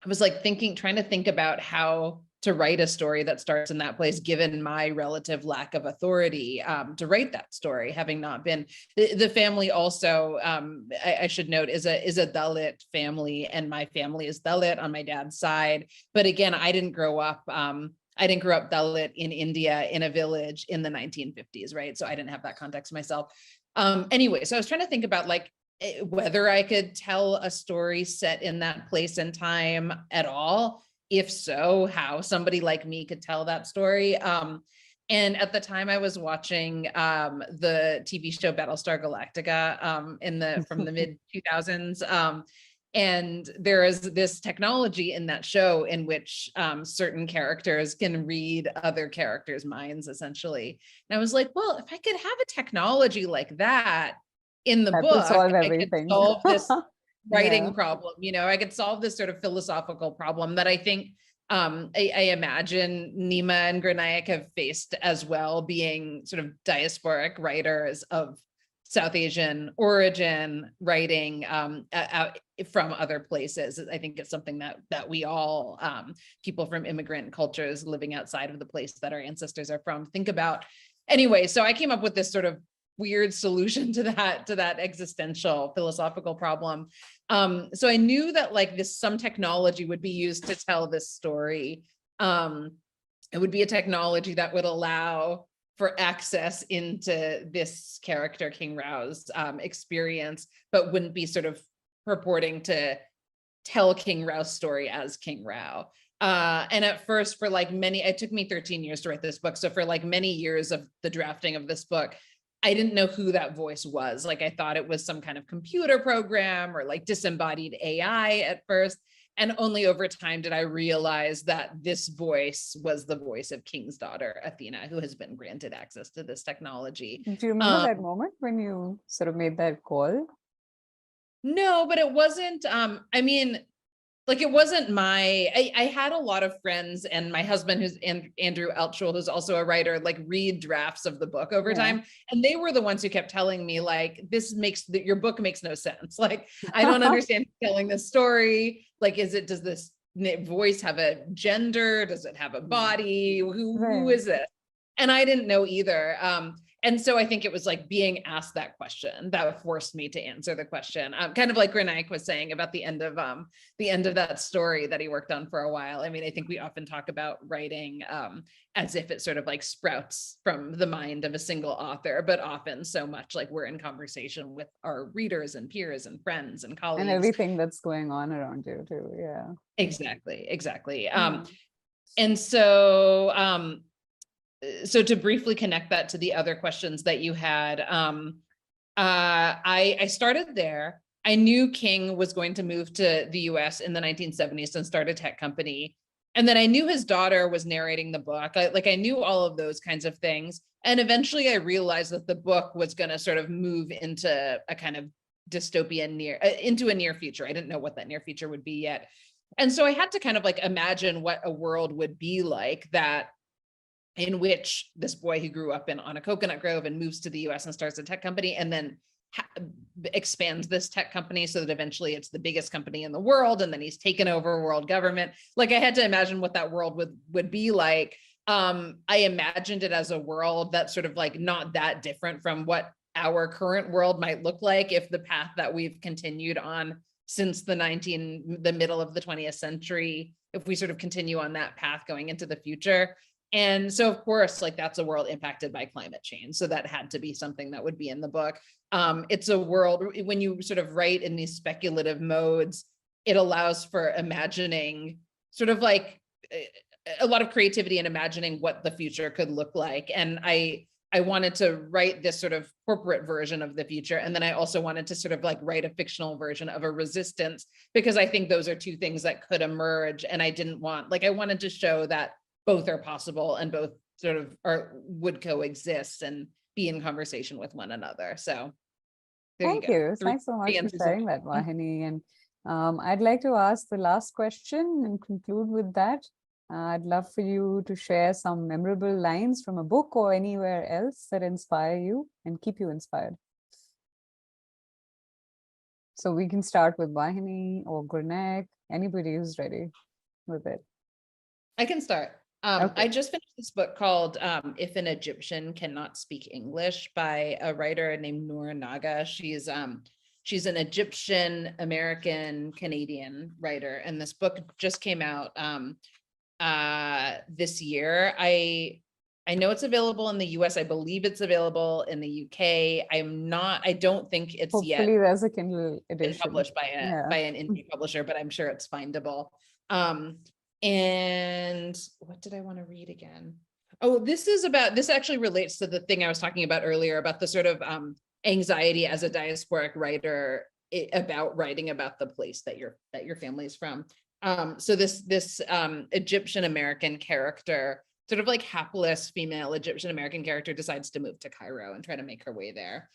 was like trying to think about how to write a story that starts in that place, given my relative lack of authority to write that story, having not been the family. Also, I should note is a Dalit family, and my family is Dalit on my dad's side. But again, I didn't grow up Dalit in India in a village in the 1950s, right? So I didn't have that context myself. Anyway, so I was trying to think about like whether I could tell a story set in that place and time at all. If so, how somebody like me could tell that story. And at the time I was watching the TV show Battlestar Galactica from the mid 2000s. And there is this technology in that show in which certain characters can read other characters' minds, essentially. And I was like, well, if I could have a technology like that, in the That book, would solve I could everything. solve this writing Yeah. problem, I could solve this sort of philosophical problem that I think I imagine Neema and Gurnaik have faced as well, being sort of diasporic writers of South Asian origin, writing out from other places. I think it's something that we all, people from immigrant cultures living outside of the place that our ancestors are from, think about. Anyway, so I came up with this sort of weird solution to that existential philosophical problem. So I knew that like some technology would be used to tell this story. It would be a technology that would allow for access into this character King Rao's experience, but wouldn't be sort of purporting to tell King Rao's story as King Rao. And at first, for like it took me 13 years to write this book. So for like many years of the drafting of this book, I didn't know who that voice was. Like I thought it was some kind of computer program or like disembodied AI at first. And only over time did I realize that this voice was the voice of King's daughter, Athena, who has been granted access to this technology. Do you remember that moment when you sort of made that call? No, but it wasn't, I mean, like it wasn't I had a lot of friends, and my husband, who's Andrew Altschul, who's also a writer, like read drafts of the book over time. And they were the ones who kept telling me like, your book makes no sense. Like, I don't understand telling this story. Like, does this voice have a gender? Does it have a body? Who is it? And I didn't know either. And so I think it was like being asked that question that forced me to answer the question. Kind of like Gurnaik was saying about the end of that story that he worked on for a while. I mean, I think we often talk about writing as if it sort of like sprouts from the mind of a single author, but often so much like we're in conversation with our readers and peers and friends and colleagues. And everything that's going on around you too, yeah. Exactly. And so, so to briefly connect that to the other questions that you had, I started there. I knew King was going to move to the US in the 1970s and start a tech company. And then I knew his daughter was narrating the book. I knew all of those kinds of things. And eventually I realized that the book was going to sort of move into a kind of dystopian into a near future. I didn't know what that near future would be yet. And so I had to kind of like imagine what a world would be like in which this boy who grew up on a coconut grove and moves to the US and starts a tech company, and then expands this tech company so that eventually it's the biggest company in the world, and then he's taken over world government. Like I had to imagine what that world would be like. I imagined it as a world that's sort of like not that different from what our current world might look like if the path that we've continued on since the middle of the 20th century, if we sort of continue on that path going into the future. And so, of course, like that's a world impacted by climate change. So that had to be something that would be in the book. It's a world, when you sort of write in these speculative modes, it allows for imagining sort of like a lot of creativity and imagining what the future could look like. And I wanted to write this sort of corporate version of the future. And then I also wanted to sort of like write a fictional version of a resistance, because I think those are two things that could emerge. And I wanted to show that both are possible and both sort of would coexist and be in conversation with one another. So thank you. Thanks so much for sharing that, Vauhini. And I'd like to ask the last question and conclude with that. I'd love for you to share some memorable lines from a book or anywhere else that inspire you and keep you inspired. So we can start with Vauhini or Gurnaik, anybody who's ready with it. I can start. Okay. I just finished this book called If an Egyptian Cannot Speak English by a writer named Noor Naga. She's an Egyptian American Canadian writer, and this book just came out this year. I know it's available in the US. I believe it's available in the UK. I don't think it's Hopefully yet there's a Kindle edition been published by an indie publisher, but I'm sure it's findable. And what did I want to read again? Oh, this actually relates to the thing I was talking about earlier about the sort of anxiety as a diasporic writer about writing about the place that your family is from. So this Egyptian American character, sort of like hapless female Egyptian American character, decides to move to Cairo and try to make her way there.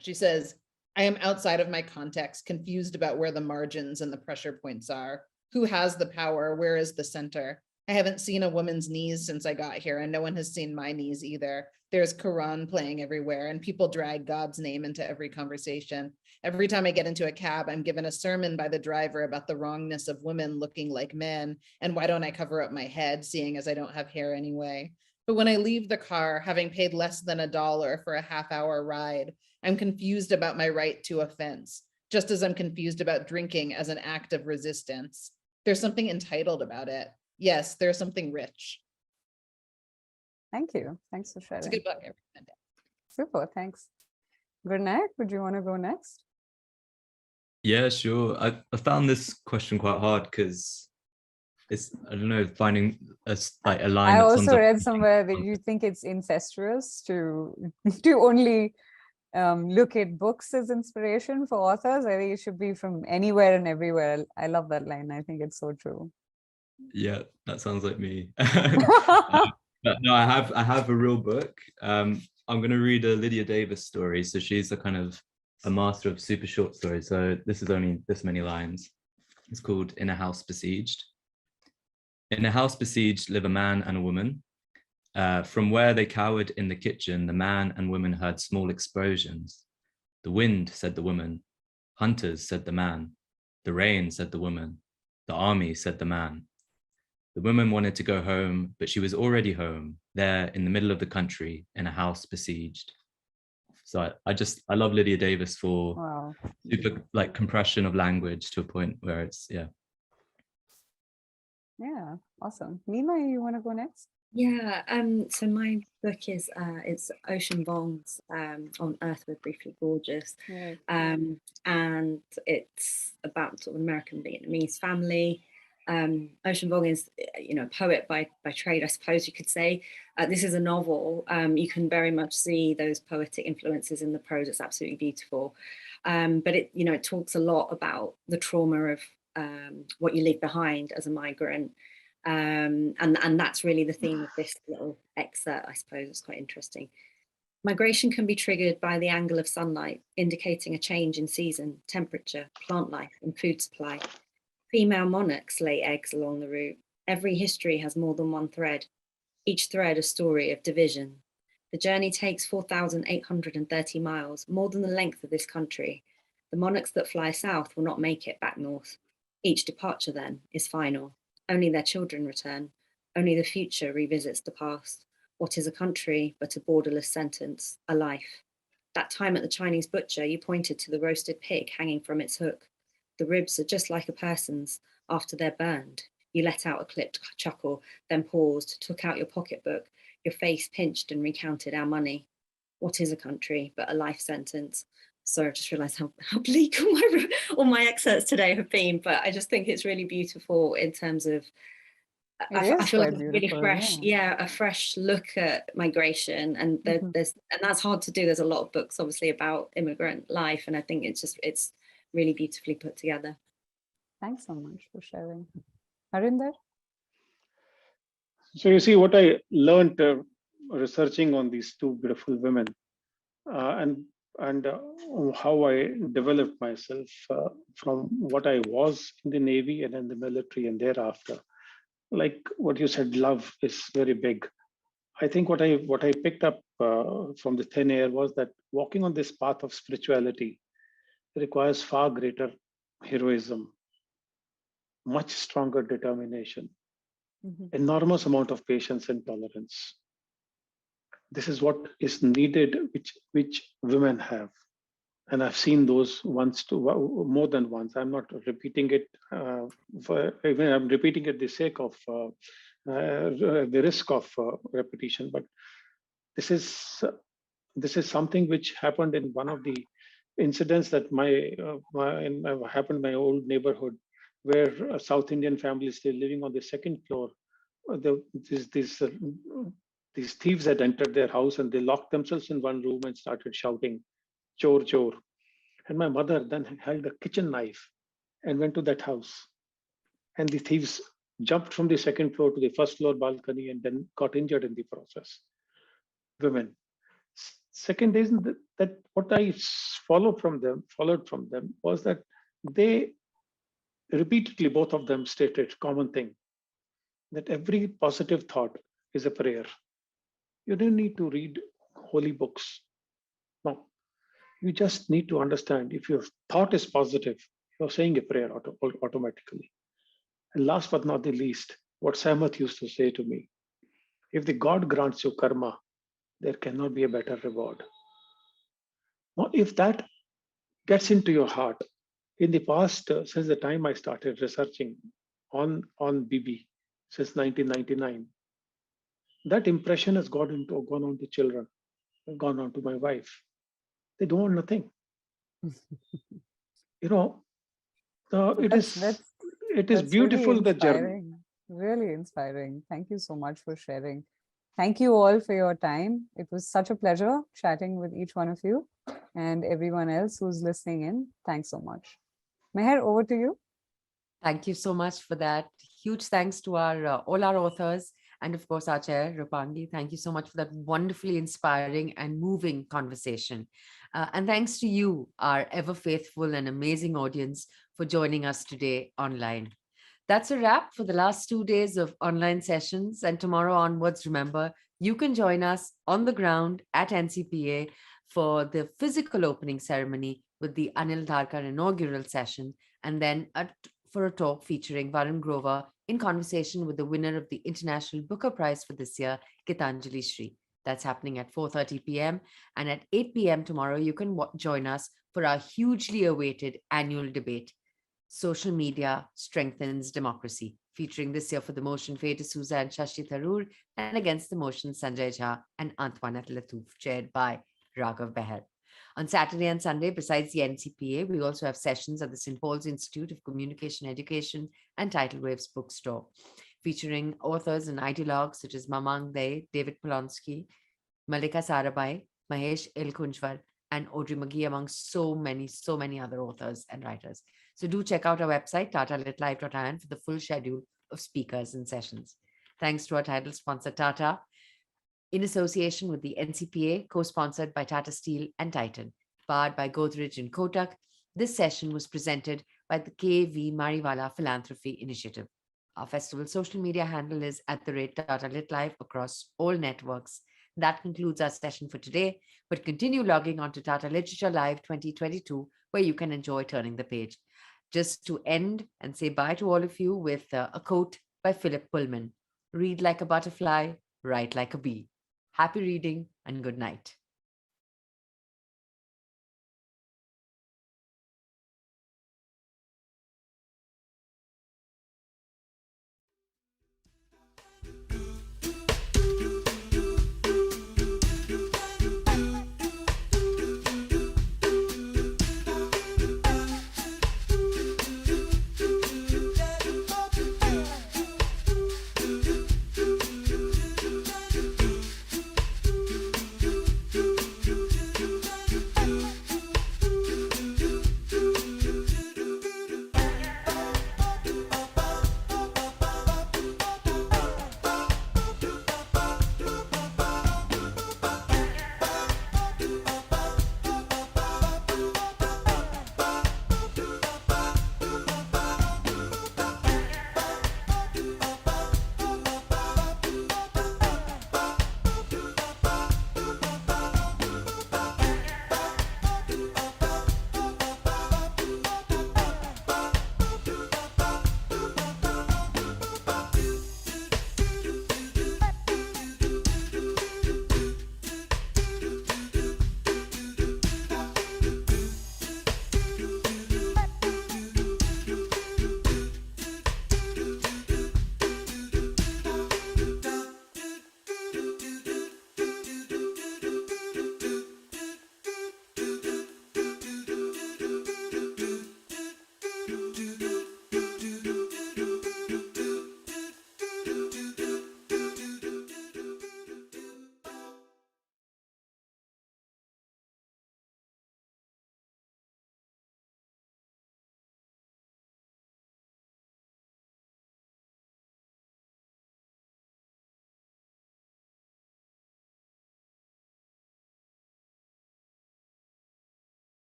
She says, I am outside of my context, confused about where the margins and the pressure points are. Who has the power? Where is the center? I haven't seen a woman's knees since I got here, and no one has seen my knees either. There's Quran playing everywhere, and people drag God's name into every conversation. Every time I get into a cab, I'm given a sermon by the driver about the wrongness of women looking like men, and why don't I cover up my head, seeing as I don't have hair anyway. But when I leave the car, having paid less than $1 for a half-hour ride, I'm confused about my right to offense, just as I'm confused about drinking as an act of resistance. There's something entitled about it. Yes, there's something rich. Thank you. Thanks for sharing. It's a good book. I recommend it. Super, thanks. Gurnaik, would you want to go next? Yeah, sure. I found this question quite hard because it's, I don't know, finding like a line I that sums also up. read somewhere that you think it's incestuous to only look at books as inspiration for authors. I think it should be from anywhere and everywhere. I love that line. I think it's so true. Yeah, that sounds like me. But no, I have a real book. I'm going to read a Lydia Davis story. So she's a kind of a master of super short stories. So this is only this many lines. It's called In a House Besieged. In a house besieged live a man and a woman. From where they cowered in the kitchen, the man and woman heard small explosions. The wind, said the woman. Hunters, said the man. The rain, said the woman. The army, said the man. The woman wanted to go home, but she was already home, there in the middle of the country, in a house besieged. So I love Lydia Davis for Wow. super like compression of language to a point where it's, yeah. Yeah, awesome. Neema, you want to go next? Yeah, so my book is it's Ocean Vuong's On Earth We're Briefly Gorgeous. Right. And it's about sort of an American Vietnamese family. Ocean Vuong is, you know, a poet by trade, I suppose you could say. This is a novel. You can very much see those poetic influences in the prose. It's absolutely beautiful. But it, you know, it talks a lot about the trauma of what you leave behind as a migrant. And that's really the theme of this little excerpt, I suppose. It's quite interesting. Migration can be triggered by the angle of sunlight, indicating a change in season, temperature, plant life, and food supply. Female monarchs lay eggs along the route. Every history has more than one thread, each thread a story of division. The journey takes 4,830 miles, more than the length of this country. The monarchs that fly south will not make it back north. Each departure, then, is final. Only their children return. Only the future revisits the past. What is a country but a borderless sentence, a life? That time at the Chinese butcher, you pointed to the roasted pig hanging from its hook. The ribs are just like a person's after they're burned. You let out a clipped chuckle, then paused, took out your pocketbook, your face pinched and recounted our money. What is a country but a life sentence? Sorry, I just realised how bleak all my excerpts today have been, but I just think it's really beautiful in terms of, I feel like it's really fresh, a fresh look at migration, and and that's hard to do. There's a lot of books obviously about immigrant life, and I think it's really beautifully put together. Thanks so much for sharing. Harinder? So you see what I learned researching on these two beautiful women, and how I developed myself from what I was in the Navy and in the military and thereafter. Like what you said, love is very big. I think what I picked up from the thin air was that walking on this path of spirituality requires far greater heroism, much stronger determination, enormous amount of patience and tolerance. This is what is needed, which women have. And I've seen those once too, more than once. I'm not repeating it I'm repeating it the sake of the risk of repetition. But this is something which happened in one of the incidents that happened in my old neighborhood, where a South Indian family is still living on the second floor. These thieves had entered their house and they locked themselves in one room and started shouting, "Chor, chor." And my mother then held a kitchen knife and went to that house. And the thieves jumped from the second floor to the first floor balcony and then got injured in the process. Women. Second is that what I followed from them was that they repeatedly, both of them stated common thing, that every positive thought is a prayer. You don't need to read holy books. No, you just need to understand if your thought is positive, you're saying a prayer automatically. And last but not the least, what Samat used to say to me, if the God grants you karma, there cannot be a better reward. Now, if that gets into your heart, in the past, since the time I started researching on BB, since 1999, that impression has gone on to children, gone on to my wife. They don't want nothing. You know, it That's is that's really beautiful, the journey. inspiring. Really inspiring. Thank you so much for sharing. Thank you all for your time. It was such a pleasure chatting with each one of you and everyone else who's listening in. Thanks so much. Meher, over to you. Thank you so much for that. Huge thanks to our all our authors and of course our chair, Rupangi. Thank you so much for that wonderfully inspiring and moving conversation. And thanks to you, our ever faithful and amazing audience, for joining us today online. That's a wrap for the last 2 days of online sessions. And tomorrow onwards, remember, you can join us on the ground at NCPA for the physical opening ceremony with the Anil Dharkar inaugural session, and then for a talk featuring Varun Grover in conversation with the winner of the International Booker Prize for this year, Gitanjali Shri. That's happening at 4:30 p.m. And at 8 p.m. tomorrow, you can join us for our hugely awaited annual debate, Social Media Strengthens Democracy, featuring this year for the motion Faye D'Souza and Shashi Tharoor, and against the motion Sanjay Jha and Antoinette Latouf, chaired by Raghav Beher. On Saturday and Sunday, besides the NCPA, we also have sessions at the St. Paul's Institute of Communication Education and Tidal Waves Bookstore, featuring authors and ideologues such as Mamang Dey, David Polonsky, Malika Sarabhai, Mahesh Elkunchwar, and Audrey McGee, among so many other authors and writers. So do check out our website, tatalitlive.in, for the full schedule of speakers and sessions. Thanks to our title sponsor, Tata, in association with the NCPA, co-sponsored by Tata Steel and Titan, powered by Godrej and Kotak. This session was presented by the K.V. Mariwala Philanthropy Initiative. Our festival social media handle is @TataLitLive across all networks. That concludes our session for today, but continue logging on to Tata Literature Live 2022, where you can enjoy turning the page. Just to end and say bye to all of you with a quote by Philip Pullman: read like a butterfly, write like a bee. Happy reading and good night.